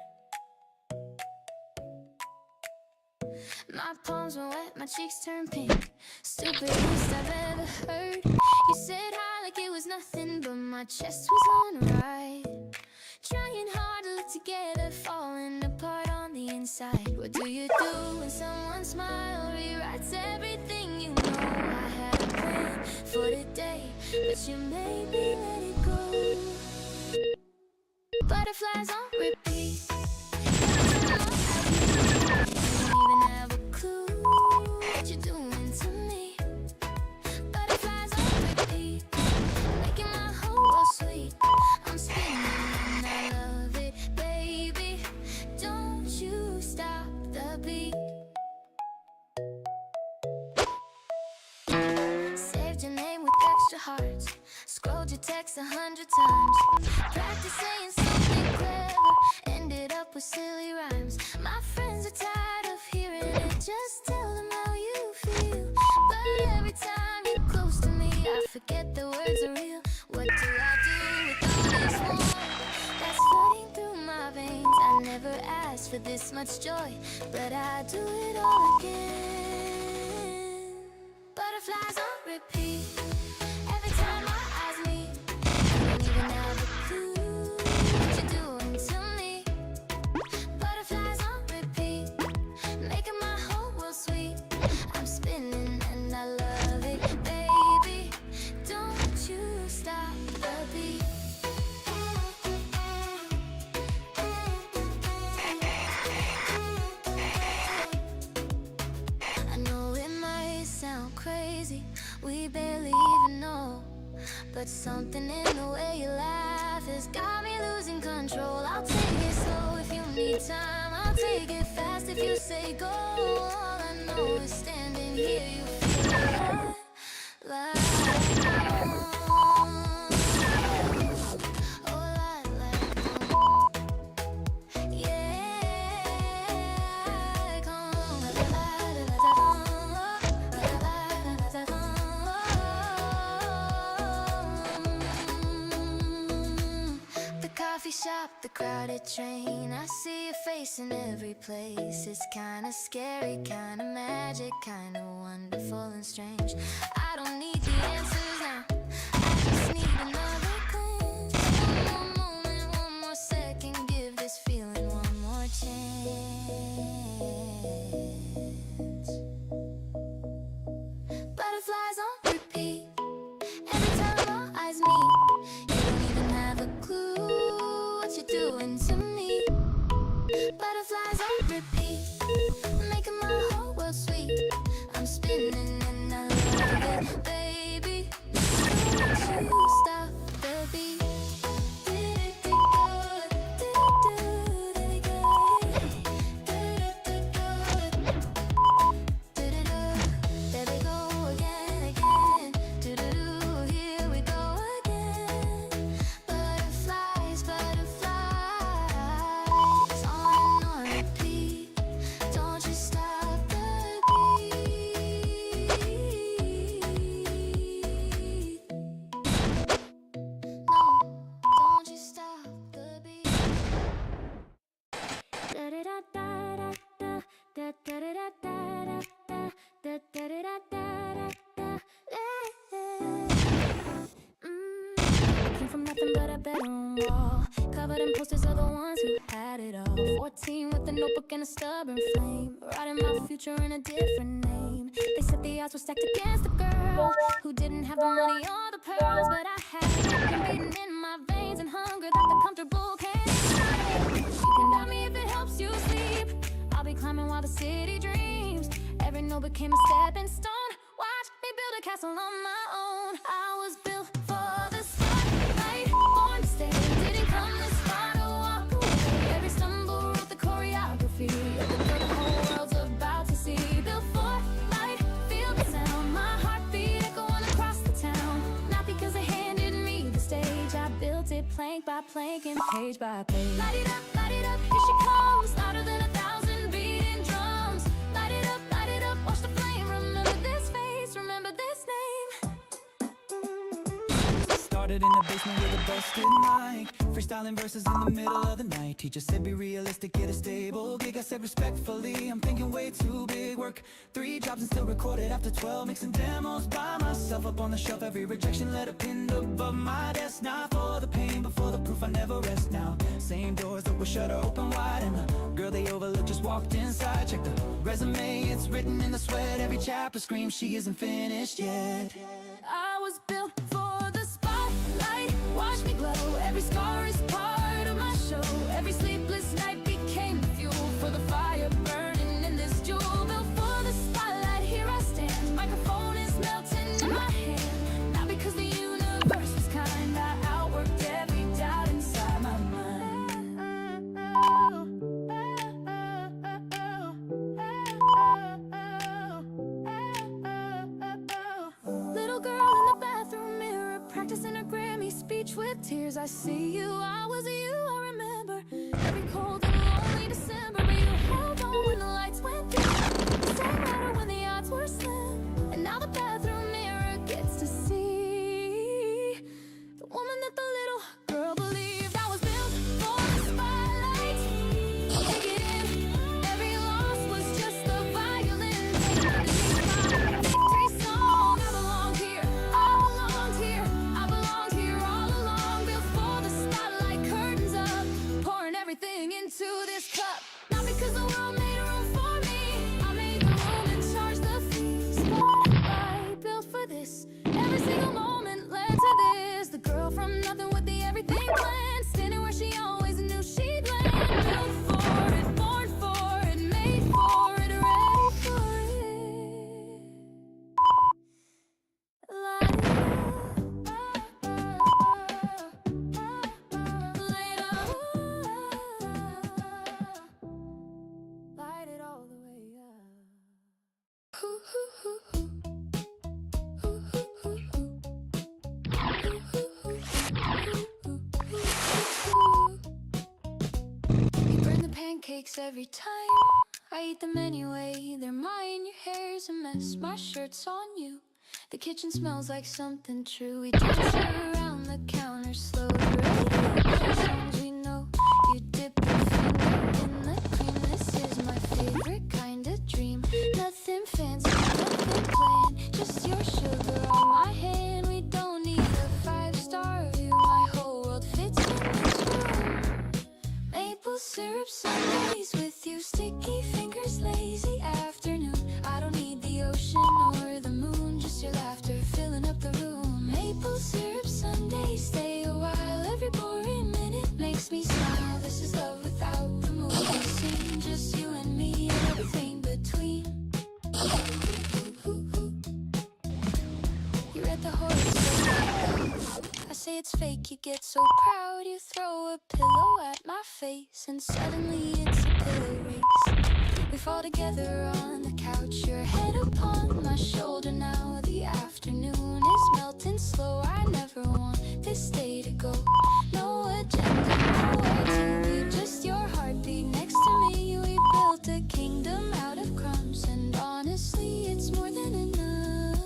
Speaker 1: My palms were wet, my cheeks turned pink. Stupidest I've ever heard. You said hi like it was nothing, but my chest was on a ride. Trying hard to look together, falling apart on the inside. What do you do when someone's smile rewrites everything you know? I had a plan for the day, but you made me let it go. Butterflies on repeat. Don't even have a clue what you're doing to me. Butterflies on repeat, making my whole world sweet. I'm spinning and I love it, baby. Don't you stop the beat. Saved your name with extra hearts, scrolled your text 100 times. Practice saying something clever, ended up with silly rhymes. My friends are tired of hearing it. Just tell them how you feel. But every time you're close to me, I forget the words are real. What do I do with all this warmth that's flooding through my veins? I never asked for this much joy, but I do it all again. Butterflies on repeat. Every time our eyes meet, you don't even have a clue what you're doing to me. Butterflies on repeat, making my whole world sweet. I'm spinning and I love it, baby. Don't you stop the beat. I know it might sound crazy, we barely even know, but something in the way you laugh has got me losing control. I'll take it slow if you need time, I'll take it fast if you say go. All I know is standing here, you feel like shop, the crowded train. I see your face in every place. It's kinda scary, kinda magic, kinda wonderful and strange. I don't need the answers now, I just need another glance. One more moment, one more second, give this feeling one more chance. Butterflies on repeat. Every time our eyes meet, you don't even have a clue you're doing to me. Butterflies on repeat, making my whole world sweet. I'm spinning and I love it, baby. Don't you stop the beat. There we go again, again. Here we go again. Butterflies, butterflies, on repeat. Don't you stop the beat. No, don't you stop the beat. Da da da da da da da da da da da da da da da da. Came from nothing but a bedroom wall, covered in posters of the ones who had it all. 14 with a notebook and a stubborn flame, writing my future in a different name. They said the odds were stacked against the girl who didn't have the money or the pearls, but I had it beating in my veins and hunger that the comfortable can't explain. You can doubt me if it helps you sleep. I'll be climbing while the city dreams. Every note became a stepping stone. Watch me build a castle on my own. I was built for the spotlight, born to stay. Didn't come this far to walk away. Every stumble wrote the choreography of the girl the whole world's about to see. Built for light, feel the sound, my heartbeat echoing across the town. Not because they handed me the stage, I built it plank by plank and page by page. Light it up, here she comes, louder than 1,000 beating drums. Light it up, watch the flame. Remember this face, remember this name.
Speaker 3: Started in the basement with a busted mic, freestyling verses in the middle of the night. Teacher said be realistic, get a stable gig. I said respectfully, I'm thinking way too big. Work 3 jobs and still recorded after 12, mixing demos by myself up on the shelf. Every rejection letter pinned above my desk. Not for the pain, but for the proof I never rest now. Same doors that were shut are open wide, and the girl they overlooked just walked inside. Check the resume, it's written in the sweat. Every chapter screams she isn't finished yet.
Speaker 1: I was built for the spotlight, watch me glow. Every scar is part of my show. Every sleepless night became fuel for the fire burning in this jewel. Built for the spotlight, here I stand. Microphone is melting in my hand. Not because the universe was kind, I outworked every doubt inside my mind. Little girl in the bathroom mirror, practicing her Grammy speech with tears. I see you, I was you, I remember every cold and lonely December. But you You burn the pancakes every time. I eat them anyway, they're mine. Your hair's a mess, my shirt's on you. The kitchen smells like something true. We dance around the counter slowly, radio songs we know. You dip your finger in the cream. This is my favorite kind of dream. Nothing fancy, nothing plain, just your sugar on my hand. We don't need a 5-star view. My whole world fits in this room. Maple syrup Sundays with you, sticky fingers, lazy afternoon. I don't need the ocean or the moon, just your laughter filling up the room. Maple syrup Sundays, stay a while. Every boring minute makes me smile. This is love without the movie scene, just you and me and everything between. You read the horoscope. I say it's fake, you get so proud. You throw a pillow at my face, and suddenly it's a pillow race. We fall together on the couch, your head upon my shoulder now. The afternoon is melting slow. I never want this day to go. No agenda, nowhere to be, just your heartbeat next to me. We built a kingdom out of crumbs, and honestly, it's more than enough.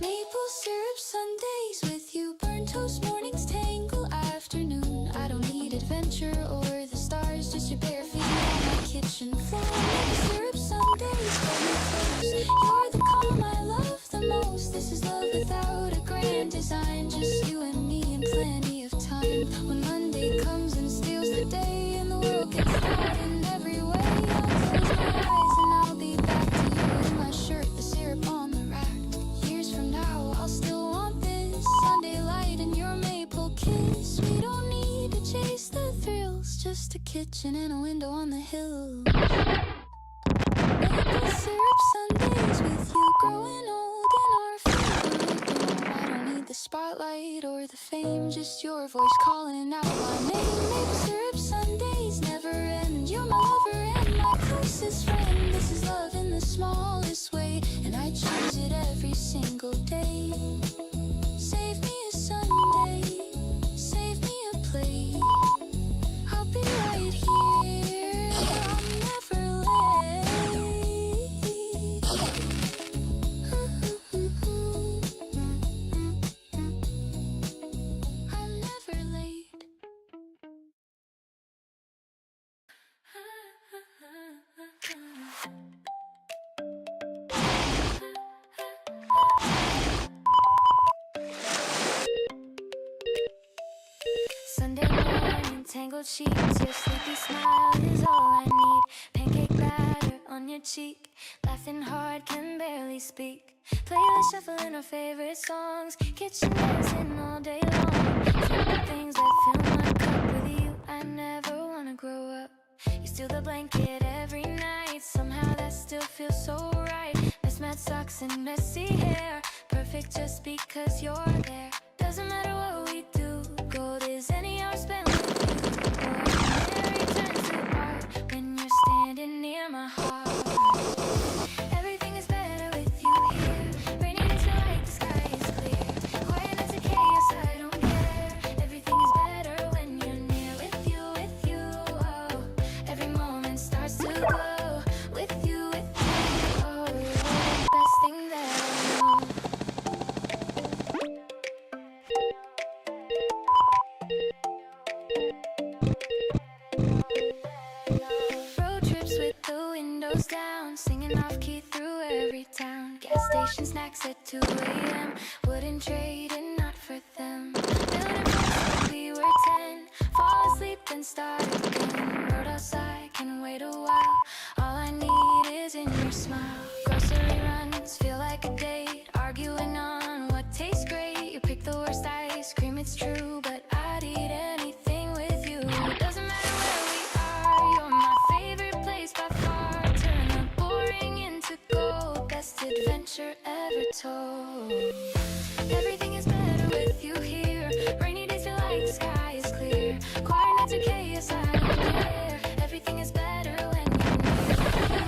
Speaker 1: Maple syrup Sundays with you, burnt toast mornings, tangle afternoon. I don't need adventure or the stars, just your bare feet on my kitchen floor. Maple syrup Sundays, hold me close. You're the calm I love the most. This is love without a grand design, just you and me and plenty of time. When Monday comes and steals the day, and the world gets loud in every way, I'll close my eyes and I'll be back to you in my shirt, the syrup on the rack. Years from now, I'll still want this Sunday light and your maple kiss. We don't need to chase the thrills, just a kitchen and a window on the hill. Maple syrup Sundays with you, growing old in our favorite dome. I don't need the spotlight or the fame, just your voice calling out my name. Maple syrup Sundays never end. You're my lover and my closest friend. This is love in the smallest way, and I choose it every single day. Save me a Sunday, save me a plate. I'll be right here, I'm never late. I'm never late. Sunday morning, tangled sheets, your sleepy smile is all I need. Pancake batter on your cheek, laughing hard, can barely speak. Playlist shuffling our favorite songs, kitchen dancing all day long. Simple things that fill my cup. With you, I never wanna grow up. You steal the blanket every night, somehow that still feels so right. Mismatched socks and messy hair, perfect just because you're there. Doesn't matter what we do, gold is any hour spent with you. Ordinary turns to art when you're standing near my heart. Everything is better with you here. Rainy days feel like the sky is clear. Quiet nights are chaos, I don't care. Everything is better when you're near. With you, oh. Every moment starts to glow. With you, oh. The best thing that I know. Road trips with the windows down, singing off key through every town. Gas station snacks at 2 a.m. Wouldn't trade it, not for them. Building blocks when we were 10. Fall asleep and start again. Road outside, can wait a while. All I need is in your smile. Grocery runs feel like a date. Arguing on what tastes great. You pick the worst ice cream, it's true, but I'd eat anything with you. Doesn't matter where we are, you're my favorite place by far. Turn the boring into gold, best adventure ever told. Everything is better with you here. Rainy days feel like the sky is clear. Quiet nights are chaos, I don't care. Everything is better when you're near.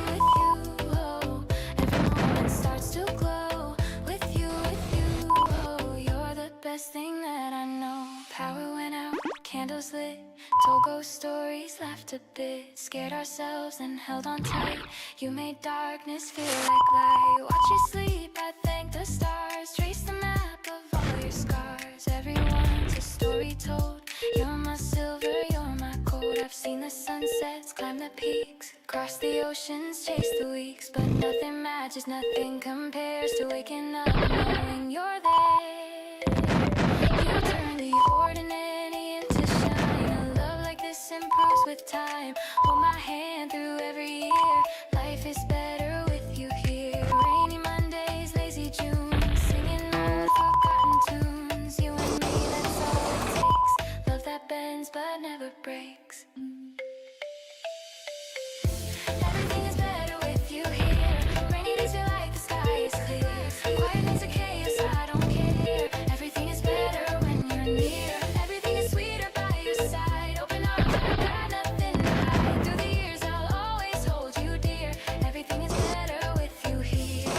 Speaker 1: With you, oh. Every moment starts Told ghost stories, laughed a bit, scared ourselves and held on tight. You made darkness feel like light. Watch you sleep, I thank the stars. Trace the map of all your scars. Everyone's a story told. You're my silver, you're my gold. I've seen the sunsets, climb the peaks, cross the oceans, chase the weeks. But nothing matches, nothing compares to waking up knowing you're there. You turn the ordinary into shine. A love like this improves with time. Hold my hand through every year. Life is better with you here. Rainy Mondays, lazy June, singing old forgotten tunes. You and me, that's all it takes. Love that bends but never breaks. Everything is better with you here. Rainy days feel like the sky is clear. Quiet nights are chaos, I don't care. Everything is better when you're near. Everything is sweeter by your side. Open arms, I got nothing to hide. Through the years, I'll always hold you dear. Everything is better with you here.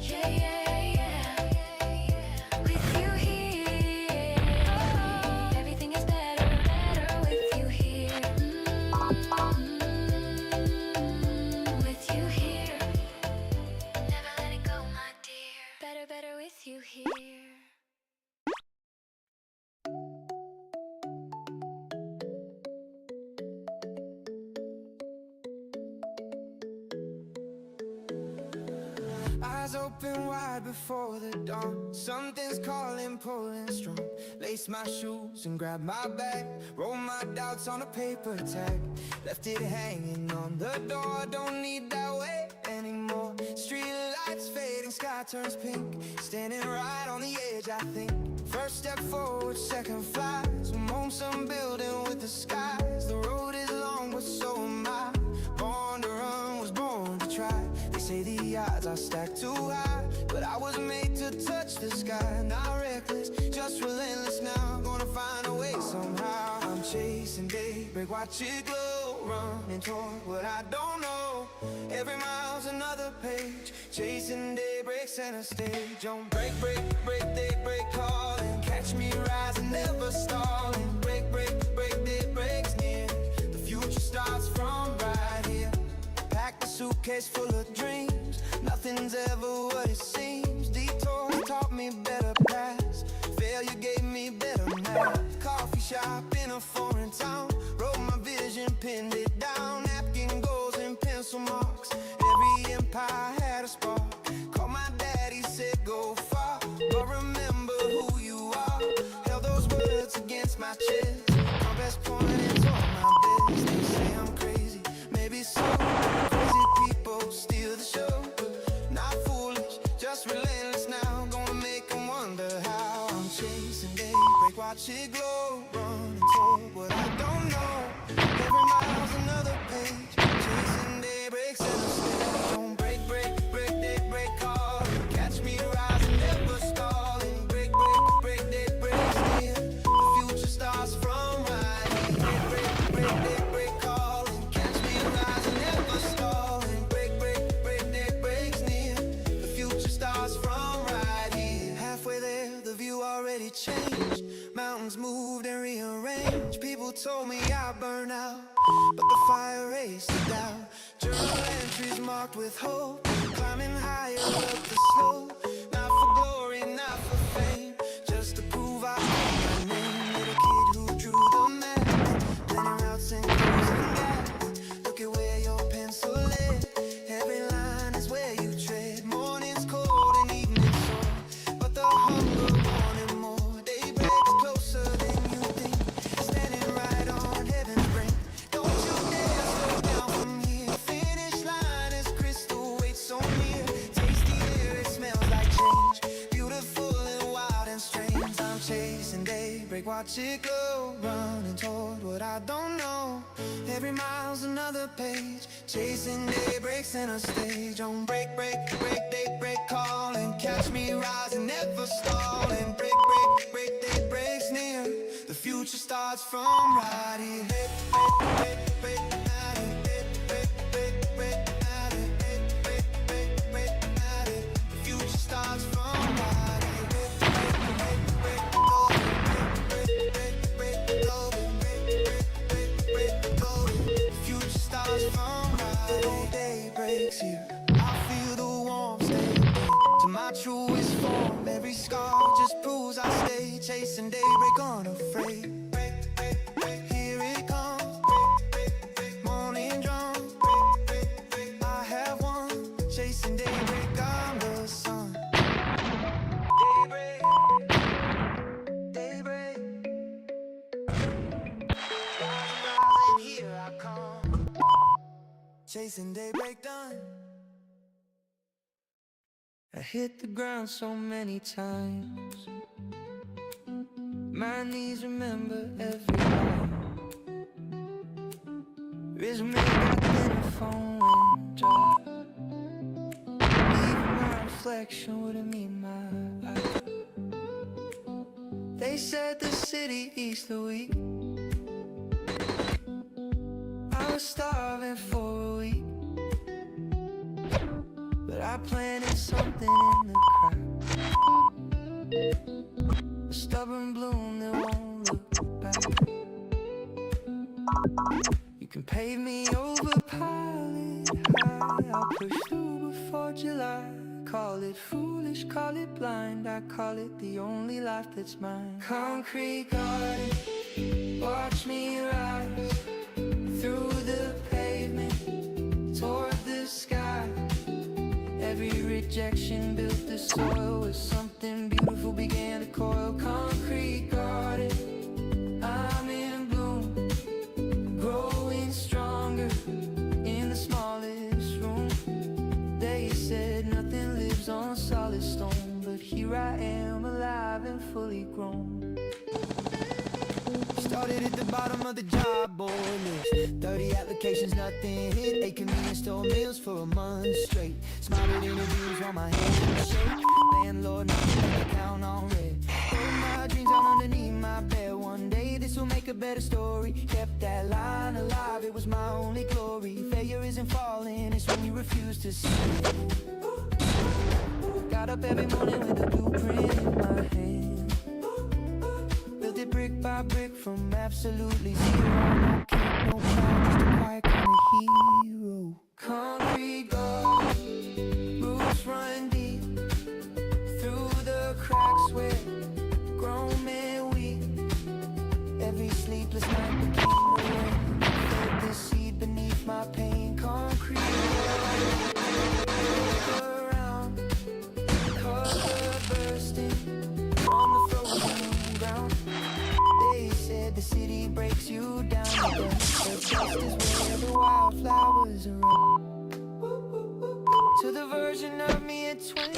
Speaker 1: Yeah, yeah, yeah. With you here. Everything is better, better with you here. With you here. Never let it go, my dear. Better, better with you here.
Speaker 3: Eyes open wide before the dawn. Something's calling, pulling strong. Lace my shoes and grab my bag. Roll my doubts on a paper tag. Left it hanging on the door. Don't need that weight anymore. Street lights fading, sky turns pink. Standing right on the edge, I think. First step forward, second flies. I'm on some building with the skies. The road is long, but so am I. Born to run, was born to try. They say the odds are stacked too high, but I was made to touch the sky. Not reckless, just relentless now. Gonna find a way somehow. I'm chasing daybreak, watch it glow. Running toward what I don't know. Every mile's another page. Chasing daybreak, center stage. On break, break, break, daybreak calling. Catch me rising, never stalling. Break, break, break, daybreak's near. The future starts from right here. Packed a suitcase full of dreams. Nothing's ever what it seems. Detours taught me better paths. Failure gave me better math. Coffee shop in a foreign town. Wrote my vision, pinned it down. Napkin goals and pencil marks. Every empire had a spark. Called my daddy, said go far. But remember who you are. Held those words against my chest. Compass pointing toward my best. They say I'm crazy, maybe so. Crazy people steal the show. Not foolish, just relentless now. Gonna make them wonder how. I'm chasing daybreak, watch it glow. Running toward what I don't know. Every mile's another page. Chasing daybreak, center stage. Don't break, break, break, daybreak call. Catch me rising, never stalling. Break, break, break, daybreak's near. The future starts from right here. Break, break, daybreak call. Catch me rising, never stalling. Break, break, break, daybreak's near. The future starts from right here. Halfway there, the view already changed. Mountains moved and rearranged. People told me I burn out, but the fire raced it down. Journal entries marked with hope. Climbing higher up the slope. Not for glory, not for fame, just to prove I own my name. Little kid who drew the map, planning routes and closing gaps. Look at where your pencil led. Every line is where you tread. Morning's cold and evening's sore, but the hunger wanted more. Daybreak's closer than you think. Standing right on heaven's brink. Don't you dare slow down from here. Finish line is crystal, wait so near. Taste the air, it smells like change. Beautiful and wild and strange. I'm chasing daybreak, watch it glow. Running toward what I don't know. Every mile's another page. Chasing daybreak, center stage. On break, break, break, daybreak calling. Catch me rising, never stalling. Break, break, break, daybreak's near. The future starts from right here. Break, break, break, break, break, break, break, break, break, break, break, break. The future starts from right here. Break, break, break, break, break, break, break, break, break, break, break, break. day breaks here. I feel the warmth stay to my truest form. Every scar just proves I stay chasing daybreak unafraid. Here it comes, morning drums. I have one chasing daybreak. I'm the sun. Daybreak, daybreak. Rising, here I come. Chasing daybreak done. I hit the ground so many times. My knees remember every line. Resume got thinner phone when dry. Even my reflection wouldn't meet my eye. They said the city eats the weak. I was starving for a week, but I planted something in the crack. A stubborn bloom that won't look back. You can pave me over, pile it high. I'll push through before July. Call it foolish, call it blind. I call it the only life that's mine. Concrete garden, watch me rise through the pavement toward the sky. Every rejection built the soil where something beautiful began to coil. Concrete garden, I'm in bloom, growing stronger in the smallest room. They said nothing lives on solid stone, but here I am, alive and fully grown. Started at the bottom of the job board list. 30 applications, nothing hit. 8 convenience store meals for a month straight. Smiled at interviews while my hands shake. Landlord, nothing account on red. Put my dreams out underneath my bed. One day this will make a better story. Kept that line alive, it was my only glory. Failure isn't falling, it's when you refuse to see it. Got up every morning with a blueprint in my hand. Built it brick by brick from absolutely zero. No cake, no pride, just a quiet kind of hero. Concrete garden, roots run deep through the cracks where grown men weep. Every sleepless night became the rain. Fed the seed beneath my pain. Concrete garden, look around, color bursting from the frozen ground. They said the city breaks you down, but the dust is where the wildflowers are. To the version of me at 21,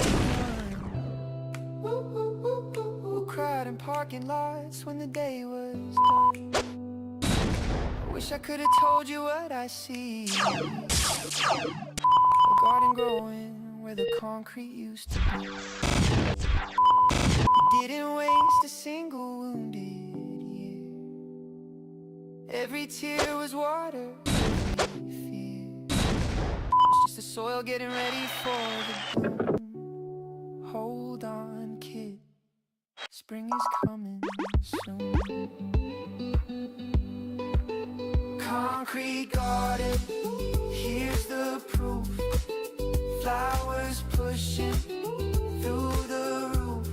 Speaker 3: who cried in parking lots when the day was done. I wish I could have told you what I see. A garden growing where the concrete used to be. You didn't waste a single wounded year. Every tear was water, every fear was just the soil getting ready for the bloom. Hold on, kid, spring is coming soon. Concrete garden, here's the proof. Flowers pushing through the roof.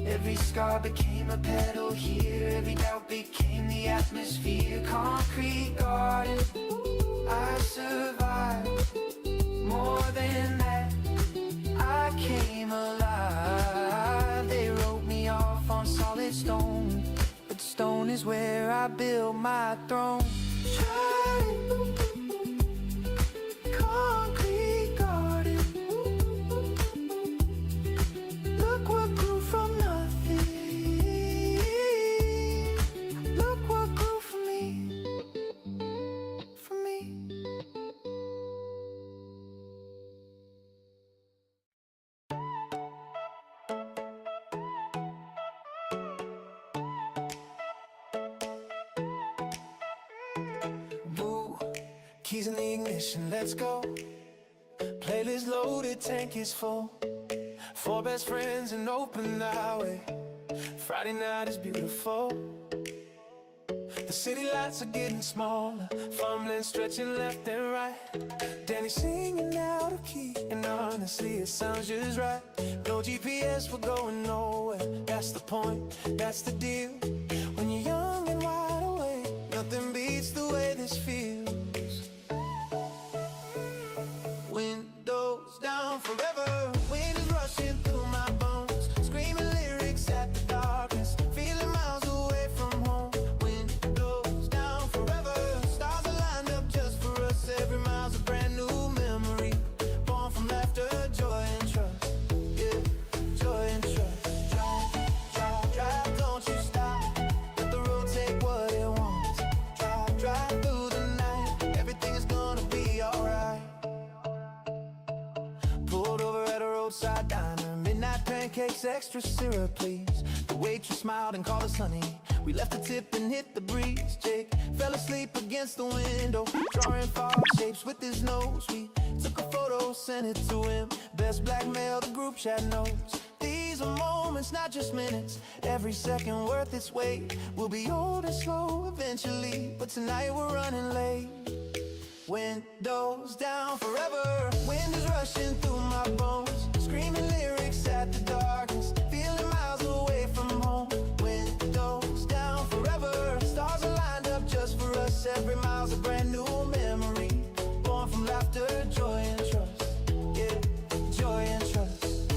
Speaker 3: Every scar became a petal here. Every doubt became the atmosphere. Concrete garden, I survived. More than that, I came alive. They wrote me off on solid stone, but stone is where I build my throne. Concrete garden, look what grew from nothing. Look what grew from me, from me. Woo, keys in the ignition, let's go. Playlist loaded, tank is full. 4 best friends and open highway. Friday night is beautiful. The city lights are getting smaller, fumbling, stretching left and right. Danny singing out of key, and honestly it sounds just right. No GPS, we're going nowhere. That's the point, that's the deal. When you're young and wide awake, nothing beats the way this feels. Windows down forever, wind is rushing through my bones, screaming lyrics at the darkness, feeling miles away from home. Windows down forever, stars are lined up just for us. Every mile's a brand new memory, born from laughter, joy and trust. Yeah, joy and trust. Drive, drive, drive, don't you stop. Let the road take what it wants. Drive, drive through the night, everything is gonna be alright. Pulled over at a roadside diner, midnight pancakes, extra syrup please. The waitress smiled and called us honey. We left the tip and hit the breeze. Jake fell asleep against the window, drawing fog shapes with his nose. We took a photo, sent it to him. Best blackmail the group chat knows. These are moments, not just minutes. Every second worth its weight. We'll be old and slow eventually, but tonight we're running late. Windows down forever, wind is rushing through my bones, screaming lyrics at the darkness, feeling miles away from home. Windows down forever, stars are lined up just for us. Every mile's a brand new memory, born from laughter, joy and trust. Yeah, joy and trust.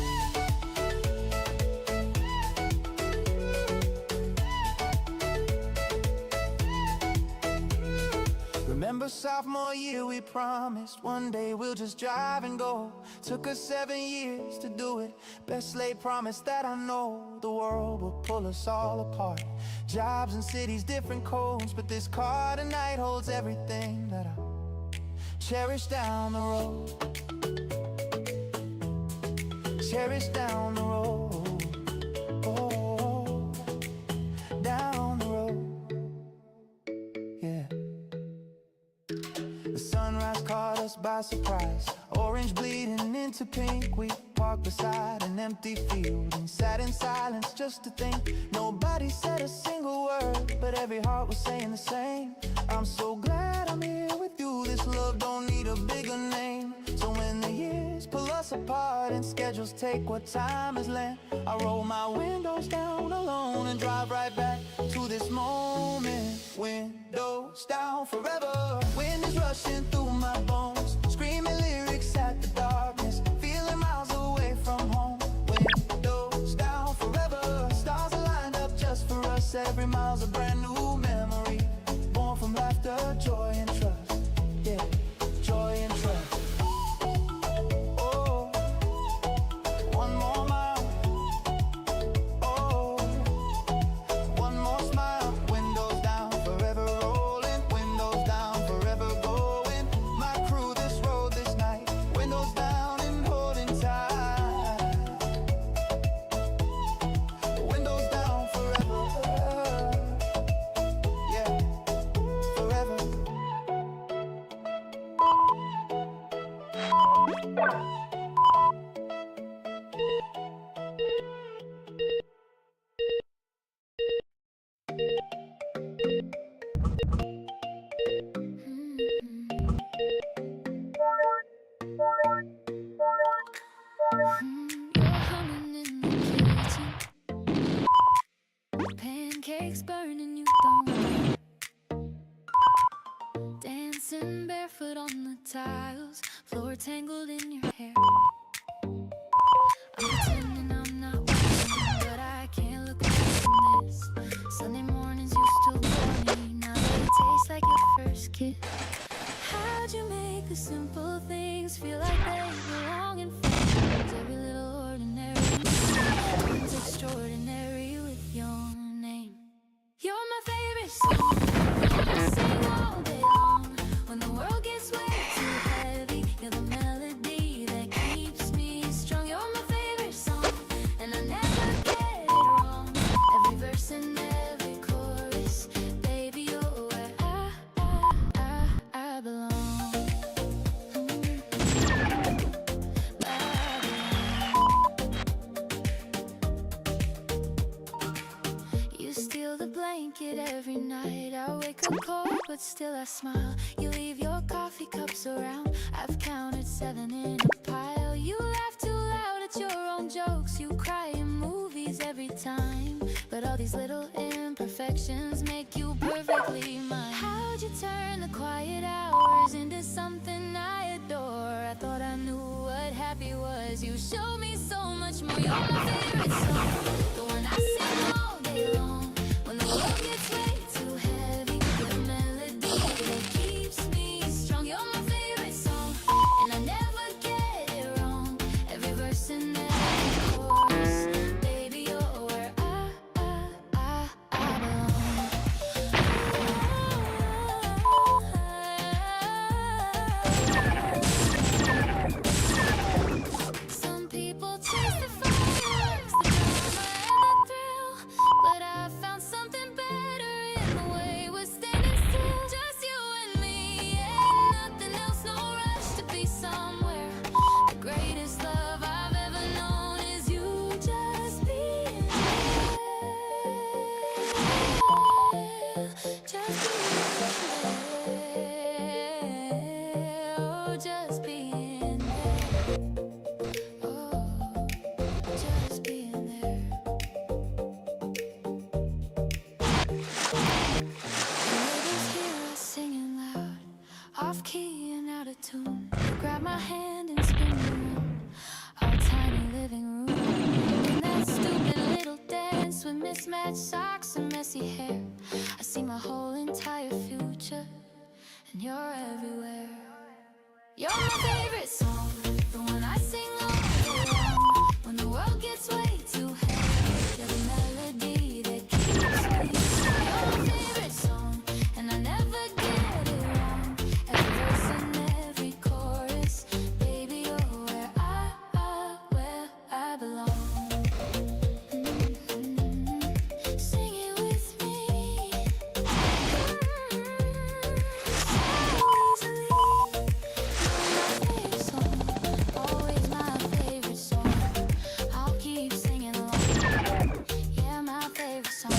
Speaker 3: Remember sophomore year, we promised one day we'll just drive and go. Took us 7 years to do it. Best laid promise that I know. The world will pull us all apart. Jobs and cities, different codes, but this car tonight holds everything that I cherish down the road. Cherish down the road. Oh, down the road. Yeah. The sunrise caught us by surprise, orange bleeding into pink. We parked beside an empty field and sat in silence just to think. Nobody said a single word, but every heart was saying the same. I'm so glad I'm here with you. This love don't need a bigger name. So when the years pull us apart and schedules take what time has lent, I roll my windows down alone and drive right back to this moment. Windows down forever, wind is rushing through my bones, screaming lyrics at the darkness, feeling miles away from home. Windows down forever, stars are lined up just for us. Every mile's a brand new memory, born from laughter, joy and trust. Yeah, joy and trust. Oh, one more mile. Oh, one more smile. Windows down, forever rolling. Windows down, forever going. My crew this road this night. Windows down and holding tight. Windows down forever. Yeah, forever.
Speaker 1: You're humming in the kitchen, pancakes burning, you don't care. Dancing barefoot on the tiles, floor tangled in your hair. I'm pretending I'm not watching, but I can't look away from this. Sunday mornings used to bore me, now they taste like your first kiss. How'd you make the simple things feel like they belong in friends? Every little ordinary becomes extraordinary with your name. You're my favorite song, I sing all day long. When the world gets way too heavy, you're the melody that keeps me strong. You're my favorite song, and I never get it wrong. Every verse and every chorus, baby, you're where I belong. like it every night. I wake up cold, but still I smile. You leave your coffee cups around. I've counted 7 in a pile. You laugh too loud at your own jokes. You cry in movies every time. But all these little imperfections make you perfectly mine. How'd you turn the quiet hours into something I adore? I thought I knew what happy was. You showed me so much more. You're my favorite song, the one I sing all day long. When the world gets way too heavy, you're the melody that keeps me strong. You're my favorite song, and I never get it wrong. Every verse and every chorus, baby, you're where I belong. Some people chase the fireworks, the drama and the thrill, but I found something better in the way we're standing still. Just you and me, and nothing else, no rush to be somewhere. The greatest love I've ever known is you just being there. Just being there. Oh, just being there. Oh, just being there. The neighbors hear us singing loud, off key and out of tune. Grab my hand and spin me around our tiny living room. In that stupid little dance with mismatched socks and messy hair, I see my whole entire future, and you're everywhere. You're my favorite song, the one I sing all day long. When the world gets way too heavy, you're the melody that keeps me strong. You're my favorite song, and I never get it wrong. Every verse and every chorus, baby, you're where I belong. Sing it with me. So easily. Always my favorite song. I'll keep singing along. Yeah, my favorite song.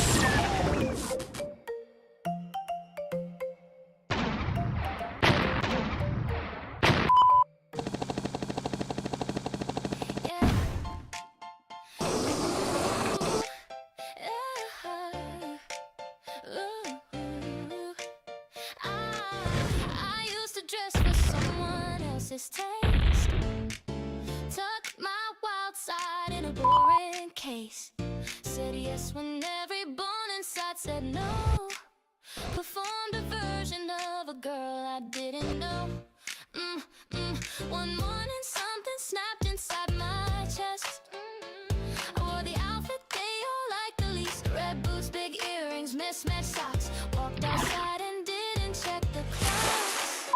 Speaker 1: Yeah. Ooh. I used to dress for someone else's taste. Tuck my wild side in a boring case. Said yes when every bone inside said no. Performed a version of a girl I didn't know. One morning something snapped inside my chest. I wore the outfit they all liked the least. Red boots, big earrings, mismatched socks. Walked outside and didn't check the clocks.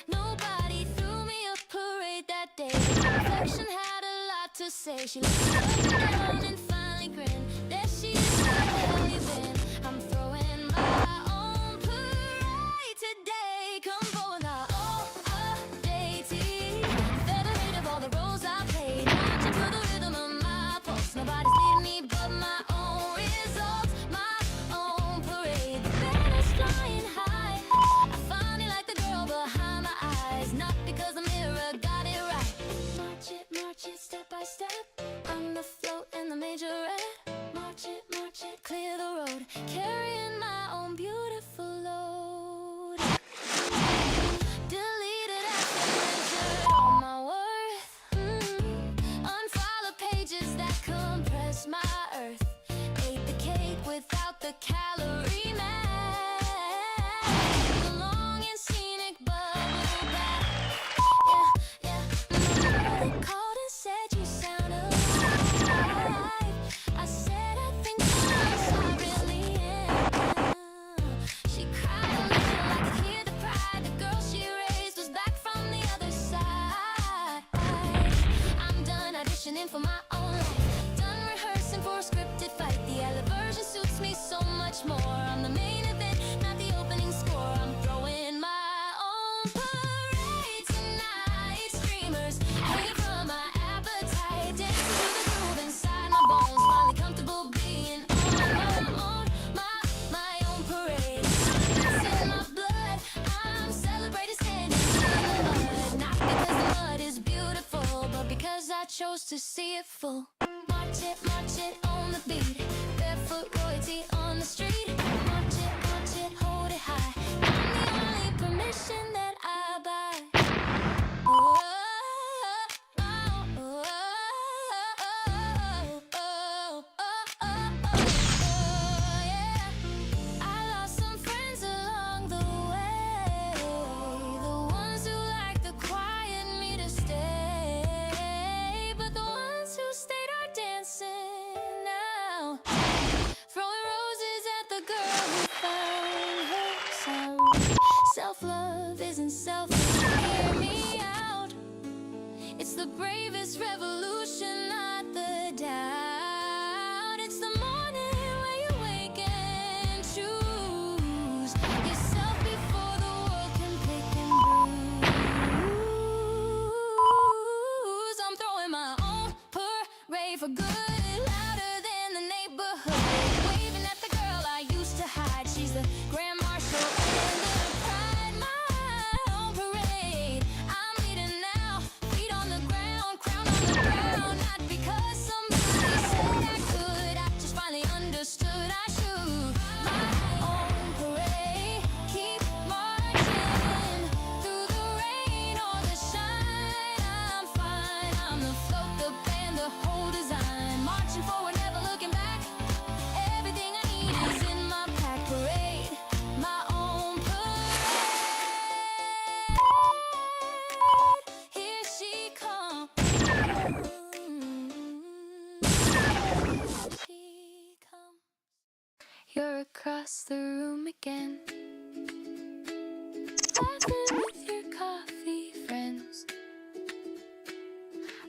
Speaker 1: Nobody threw me a parade that day. The reflection had a lot to say. She looked up and down and finally grinned. There she is, where the hell you been? I'm throwing my own parade today. Come forward now, day federate of all the roles I played. Marching to the rhythm of my pulse. Nobody's leading me but my own results, my own parade. The banner's flying high. I finally like the girl behind my eyes, not because the mirror got it right. March it, step by step. I'm the float in the majorette. March it, clear the road. Carrying my own beautiful load. Deleted after measured all my worth. Unfollow pages that compress my earth. Ate the cake without the calorie math. The long and scenic bubble bath. Yeah. They called and said you sound alive. chose to see it full. March it on the beat. Barefoot royalty on the street. March it, hold it high. I'm the only permission that I buy. Oh, oh, oh, oh, oh, oh, yeah. I lost some friends along the way. The ones who like the quiet me to stay. But the ones who stayed are dancing now. Throwing roses at the girl who found her sound. Self-love isn't selfish, hear me out. It's the bravest revolution, not the doubt. It's the morning where you wake and choose yourself before the world can pick and bruise. I'm throwing my own parade for good, louder than the neighborhood. Waving at the girl I used to hide. She's the grand marshal and the pride. My own parade. I'm leading now. Feet on the ground, crown on the ground. Not because somebody said I could. I just finally understood I should. My own parade. Keep marching through the rain or the shine. I'm fine. I'm the float, the band, the whole design. Marching forward, never looking back. Everything I need is in my pack. Parade, my own parade. Here she comes. Here she comes. You're across the room again, laughing with your coffee friends.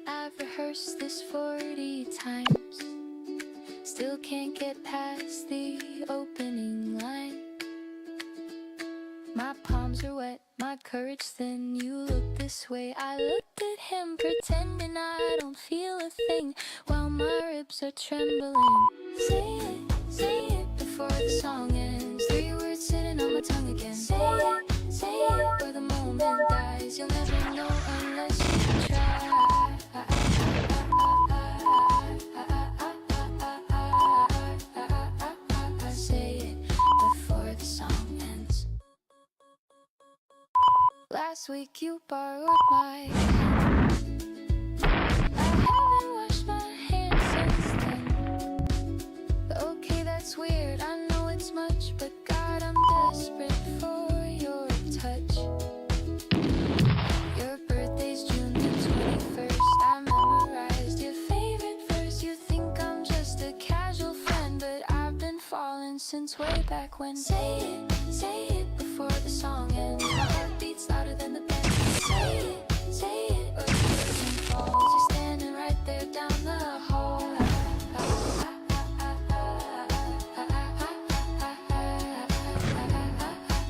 Speaker 1: I've rehearsed this 40 times, still can't get past the opening line. My palms are wet, my courage thin. You look this way, I looked at him, pretending I don't feel a thing, while my ribs are trembling. Say it before the song ends. 3 words sitting on my tongue again. Say it, where the moment dies. You'll never know unless you try. Say it before the song ends. Last week you borrowed my I haven't washed my hands since then. Okay, that's weird, I know it's much, but God, I'm desperate for your touch. Your birthday's June the 21st. I memorized your favorite verse. You think I'm just a casual friend, but I've been falling since way back when. Say it before the song ends. My heart beats louder than the band. Say it, or the curtain falls. You're standing right there down the hall.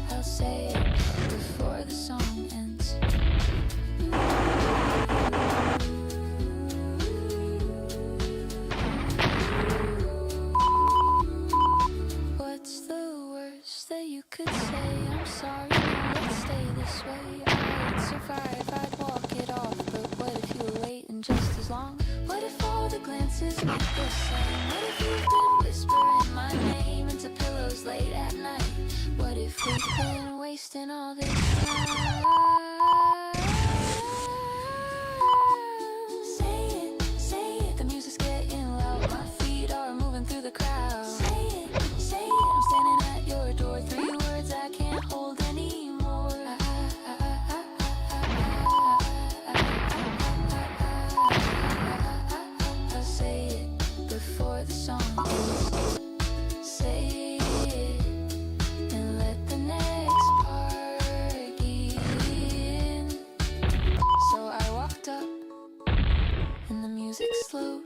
Speaker 1: I'll say it before the song ends. What's the worst that you could say? I'm sorry, no, let's stay this way. I'd survive, I'd walk it off, but what if you were waiting just as long? What if all the glances look the same? What if you've been whispering my name into pillows late at night? What if we've been wasting all this time? Say it, the music's getting loud. My feet are moving through the crowd. Say it, I'm standing at your door. 3 words I can't hold anymore. I'll say it before the song ends. Say it and let the next part begin. So I walked up and the music slowed.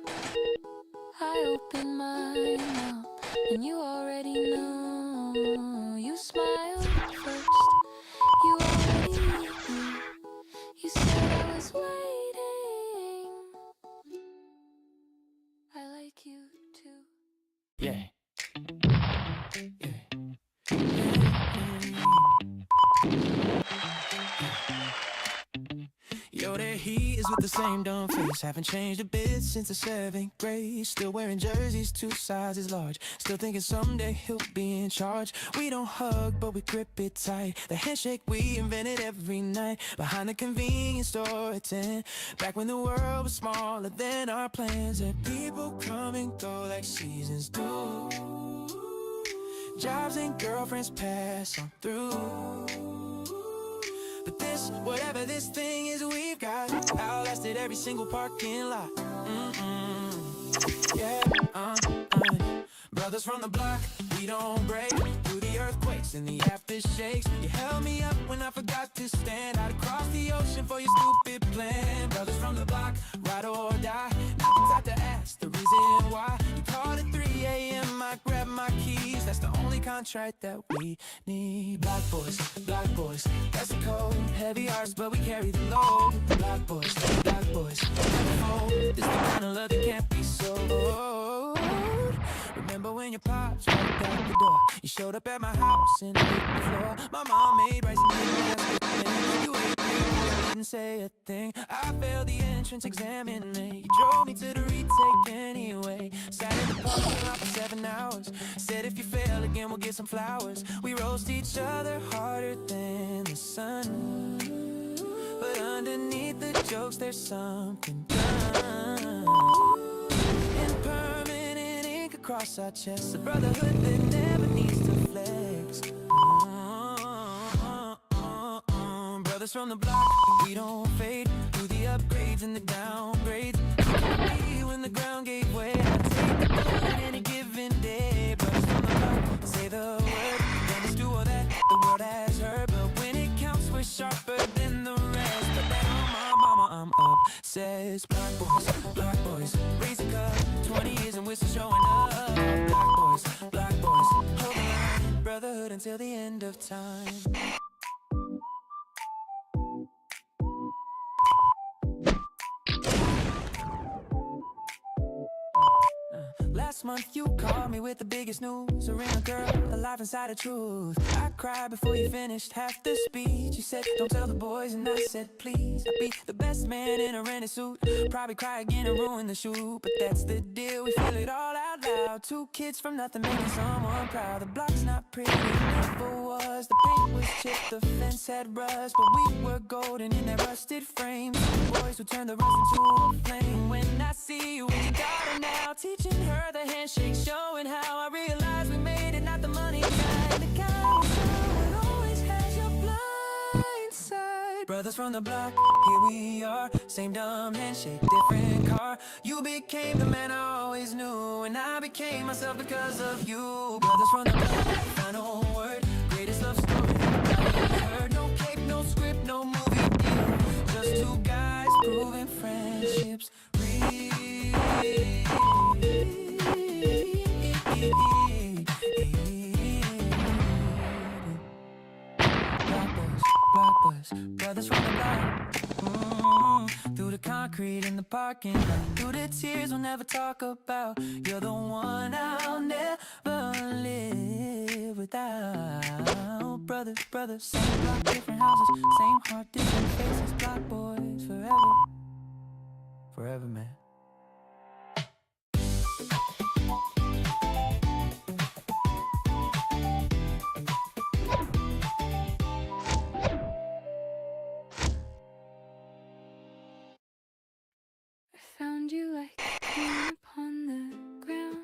Speaker 1: I opened my mouth and you already know. You smiled first. You already knew. You said I was waiting. I like you too.
Speaker 2: Yeah. Yo, they're
Speaker 3: He is with the same dumb face. Haven't changed a bit since the 7th grade. Still wearing jerseys 2 sizes large. Still thinking someday he'll be in charge. We don't hug, but we grip it tight. The handshake we invented every night. Behind the convenience store at 10. Back when the world was smaller than our plans. And people come and go like seasons do. Jobs and girlfriends pass on through. But this, whatever this thing is we've got, outlasted every single parking lot. Yeah, brothers from the block, we don't break. Through the earthquakes and the aftershakes. You held me up when I forgot to stand. I'd cross the ocean for your stupid plan. Brothers from the block, ride or die. Nothing's out to ask, the reason why. You called at 3 a.m., I grabbed my keys. That's the only contract that we need. Black boys, that's the code. Heavy hearts, but we carry the load. Black boys, never fold. This the kind of love that can't be sold. Remember when your pops walked out the door? You showed up at my house and hit the floor. My mom made rice and beans. You ate me, didn't say a thing. I failed the entrance exam and you drove me to the retake anyway. Sat in the parking lot for 7 hours. Said if you fail again, we'll get some flowers. We roast each other harder than the sun. But underneath the jokes, there's something done. And permanent ink across our chests. A brotherhood that never needs to flex. Brothers from the block, we don't fade. Through the upgrades and the downgrades. Me when the ground gave way, I take the bullet any given day. Brothers from the block, say the word. Then let's do all that the world has heard. But when it counts, we're sharper than the rest. But that on my mama, I'm obsessed. Black boys, raise a cup. 20 years and we're still showing up. Black boys, hold the line. Brotherhood until the end of time. Last month you called me with the biggest news. A real girl, alive inside the truth. I cried before you finished half the speech. You said, don't tell the boys, and I said, please. I'd be the best man in a rented suit. Probably cry again and ruin the shoot. But that's the deal, we feel it all out loud. 2 kids from nothing making someone proud. The block's not pretty, it never was. The paint was chipped, the fence had rust. But we were golden in that rusted frame. 2 boys who turned the rust into a flame. When I see you with your daughter now, teaching her the handshake, showing how I realized we made it, not the money kind. The kind of someone always has your blind side. Brothers from the block, here we are. Same dumb handshake, different car. You became the man I always knew, and I became myself because of you. Brothers from the block, final word, greatest love story I heard. No cape, no script, no movie deal. Just 2 guys proving friendships real. Black boys, brothers from the block. Through the concrete in the parking lot. Through the tears we'll never talk about. You're the one I'll never live without. Brothers, same block, different houses. Same heart, different faces. Black boys, forever, man.
Speaker 1: Found you like a pin upon the ground,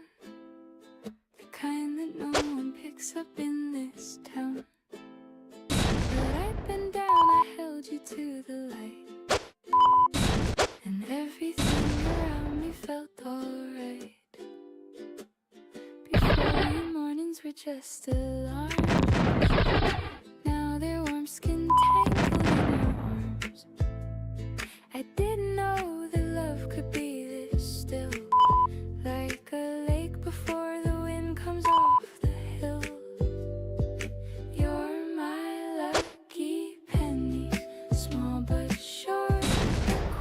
Speaker 1: the kind that no one picks up in this town. But I'd been down, I held you to the light, and everything around me felt alright. Before your mornings were just alarms, now they're warm skin tangled in your arms. I didn't know that love could be this still, like a lake before the wind comes off the hill. You're my lucky penny, small but sure, a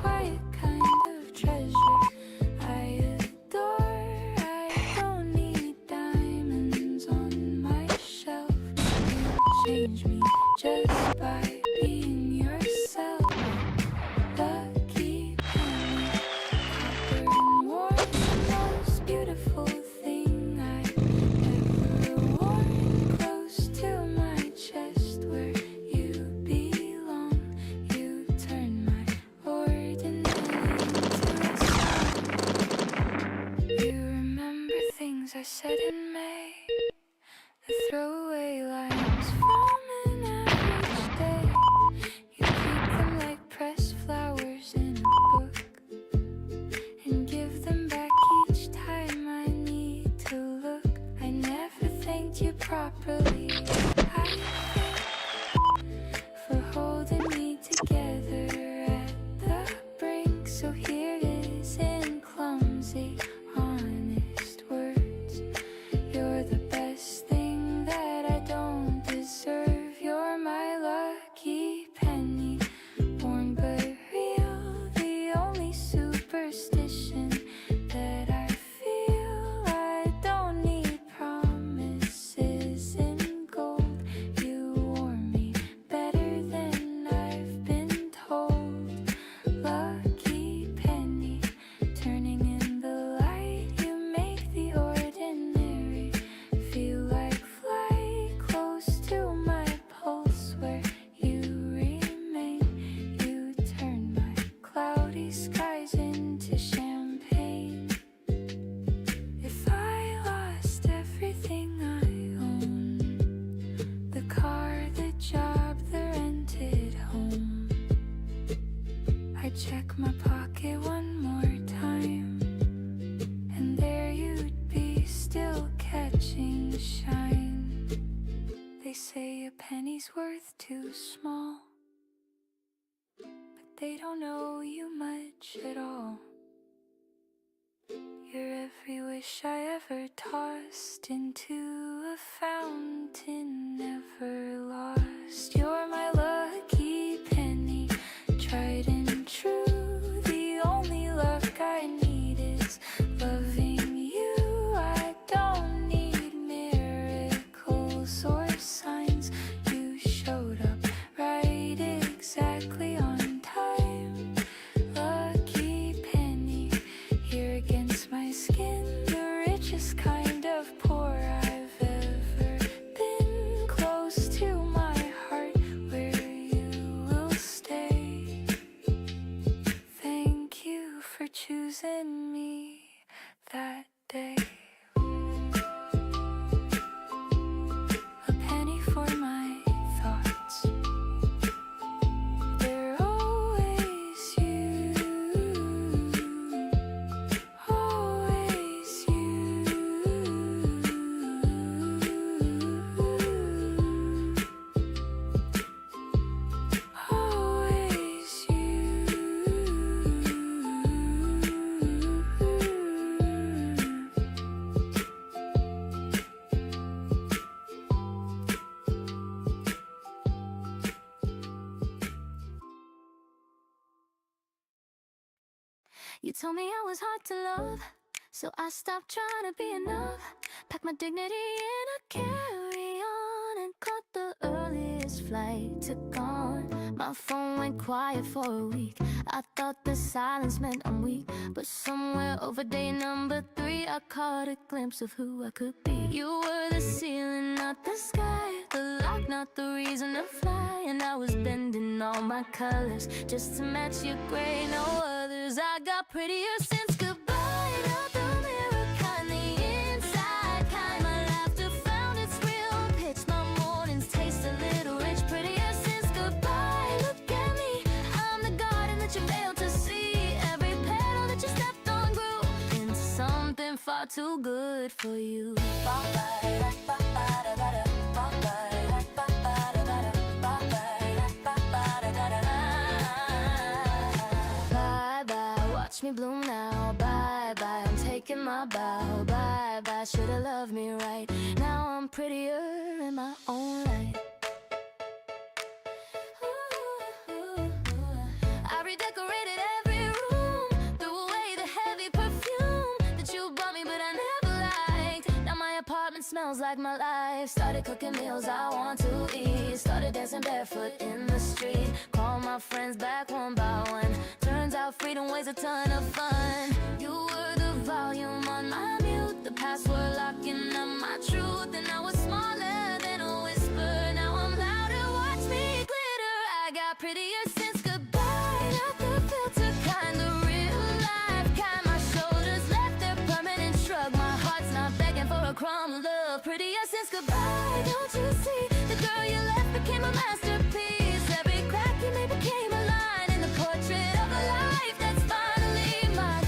Speaker 1: quiet kind of treasure I adore. I don't need diamonds on my shelf. said in May, the throwaway lines from an average day. You keep them like pressed flowers in a book and give them back each time I need to look. I never thanked you properly. I thank for holding me together at the brink. So here it is in clumsy, honest words. You're the best thing that I don't deserve. You're my lucky penny, born but real. The only superstition that I feel. I don't need promises in gold. You warm me better than I've been told. Lucky penny, turning in the light. You make the ordinary feel like flight. Close to my pulse where you remain. You turn my cloudy skies into champagne. If I lost everything I own, the car, the job, the rented home, I'd check my pocket one more time, and there you'd be, still catching shine. They say a penny's worth too small, but they don't owe you much at all. You're every wish I ever tossed into a fountain, never lost. You're my lucky penny, tried and true. The only luck I need is loving you. I don't need miracles or signs. You showed up right exactly on time. Lucky penny, here against my skin, the richest kind of poor I've ever been. Close to my heart where you will stay. Thank you for choosing me that day. A penny for my thoughts. They're always you, always you, always you. You told me I was hard to love, so I stopped trying to be enough. Packed my dignity in a carry-on and caught the earliest flight to gone. My phone went quiet for a week. I thought the silence meant I'm weak, but somewhere over day number 3 I caught a glimpse of who I could be. You were the ceiling, not the sky, the lock, not the reason to fly. And I was bending all my colors just to match your gray, no others. I got prettier since goodbye, not the mirror kind, the inside kind. My laughter found its real pitch, my mornings taste a little rich. Prettier since goodbye, look at me, I'm the garden that you failed to see. Every petal that you stepped on grew into something far too good for you. Bye-bye, watch me bloom now. Bye-bye, I'm taking my bow. Bye-bye, should've loved me right. Now I'm prettier in my own light. I redecorated every room, threw away the heavy perfume that you bought me but I never liked. Now my apartment smells like my life. Started cooking meals I want to eat. Started dancing barefoot in the street. Call my friends back one by one. Turns out freedom weighs a ton of fun. You were the volume on my mute, the password locking up my truth. And I was smaller than a whisper, now I'm louder, watch me glitter. I got prettier since goodbye, not the filter kind, the real life kind. My shoulders left their permanent shrug, my heart's not begging for prettier since goodbye. Don't you see? The girl you left became a masterpiece. Every crack you made became a line in the portrait of a life that's finally mine.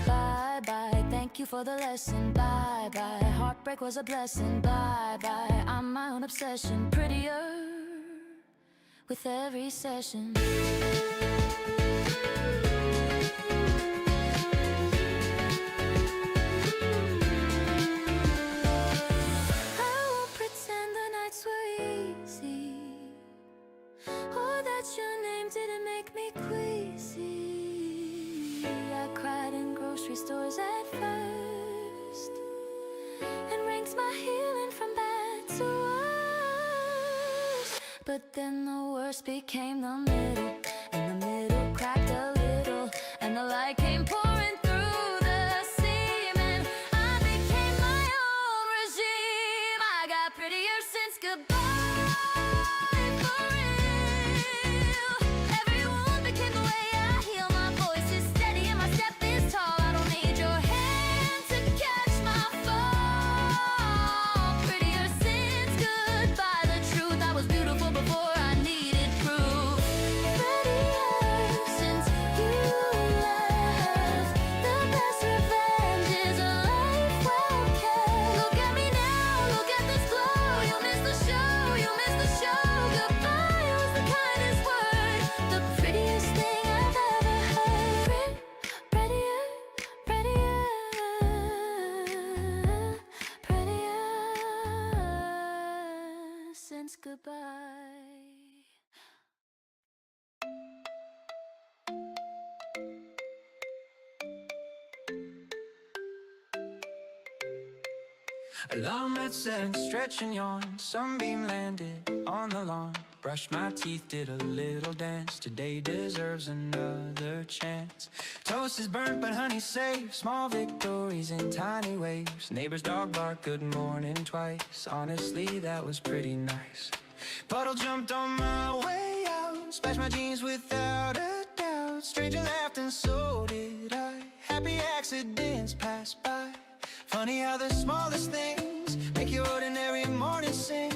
Speaker 1: Bye bye, thank you for the lesson. Bye bye, heartbreak was a blessing. Bye bye, I'm my own obsession. Prettier with every session. I won't pretend the nights were easy, or that your name didn't make me queasy. I cried in grocery stores at first, and ranked my healing from bad to worse. But then the worst became the middle, and the middle cracked a little, and the light came pouring through the seam, and I became my own regime. I got prettier since goodbye, for real. Everyone became the way I heal. My voice is steady and my step is tall. I don't need your hand to catch my fall. Prettier since goodbye. The truth, I was beautiful before I needed proof. Prettier since you left. The best revenge is a life well kept. Look at me now, look at this glow. You missed the show, you missed the show. Goodbye was the kindest word, the prettiest thing I've ever heard. Prettier, prettier, prettier since goodbye.
Speaker 2: Alarm at 7, stretch and yawn. Sunbeam landed on the lawn. Brushed my teeth, did a little dance. Today deserves another chance. Toast is burnt, but honey safe. Small victories in tiny waves. Neighbor's dog bark, good morning twice. Honestly, that was pretty nice. Puddle jumped on my way out. Splashed my jeans without a doubt. Stranger laughed and so did I. Happy accidents pass by. Funny how the smallest things make your ordinary morning sing.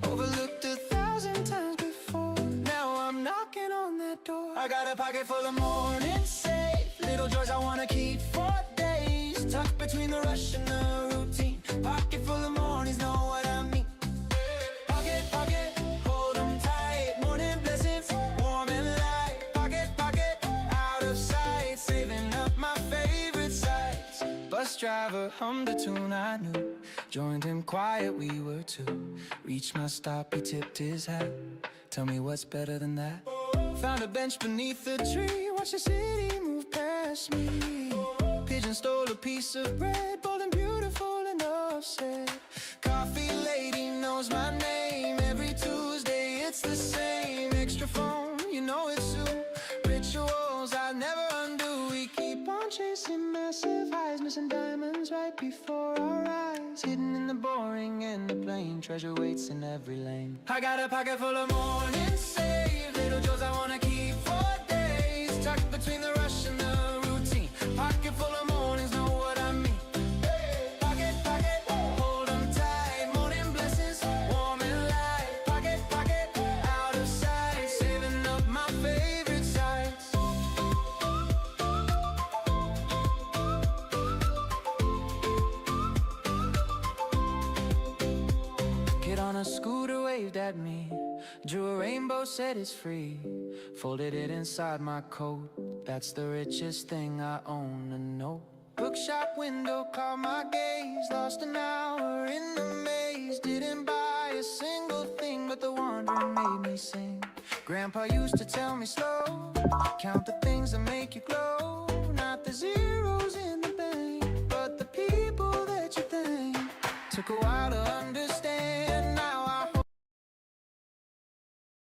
Speaker 2: Overlooked 1,000 times before. Now I'm knocking on that door. I got a pocket full of morning safe. Little joys I wanna keep for days. Tucked between the rush and the routine. Pocket full of mornings, know what I mean. Pocket, pocket, hold 'em tight. Morning blessings, warm and light. Pocket, pocket, out of sight. Saving up my favorite sights. Bus driver hummed a tune I knew. Joined him quiet, we were two. Reached my stop, he tipped his hat. Tell me what's better than that. Found a bench beneath the tree. Watch the city move past me. Pigeon stole a piece of bread. Bold and beautiful, enough said. Coffee lady knows my name. Every Tuesday it's the same. Extra phone, you know it's soon. Rituals I never undo. We keep on chasing massive highs. Missing diamonds right before our eyes. Hidden in the boring and the plain. Treasure waits in every lane. I got a pocket full of morning save. Little joys I wanna keep for days. Tucked between the rush and the routine. Pocket full of mornings, know what I mean. Pocket, pocket, hold 'em tight. Morning blessings, warm and light. Pocket, pocket, out of sight. Saving up my favorite sights. Kid on a scooter waved at me. Drew a rainbow, said it's free. Folded it inside my coat. That's the richest thing I own, a note. Bookshop window caught my gaze. Lost an hour in the maze. Didn't buy a single thing, but the wandering made me sing. Grandpa used to tell me slow. Count the things that make you glow. Not the zeros in the bank, but the people that you thank. Took a while to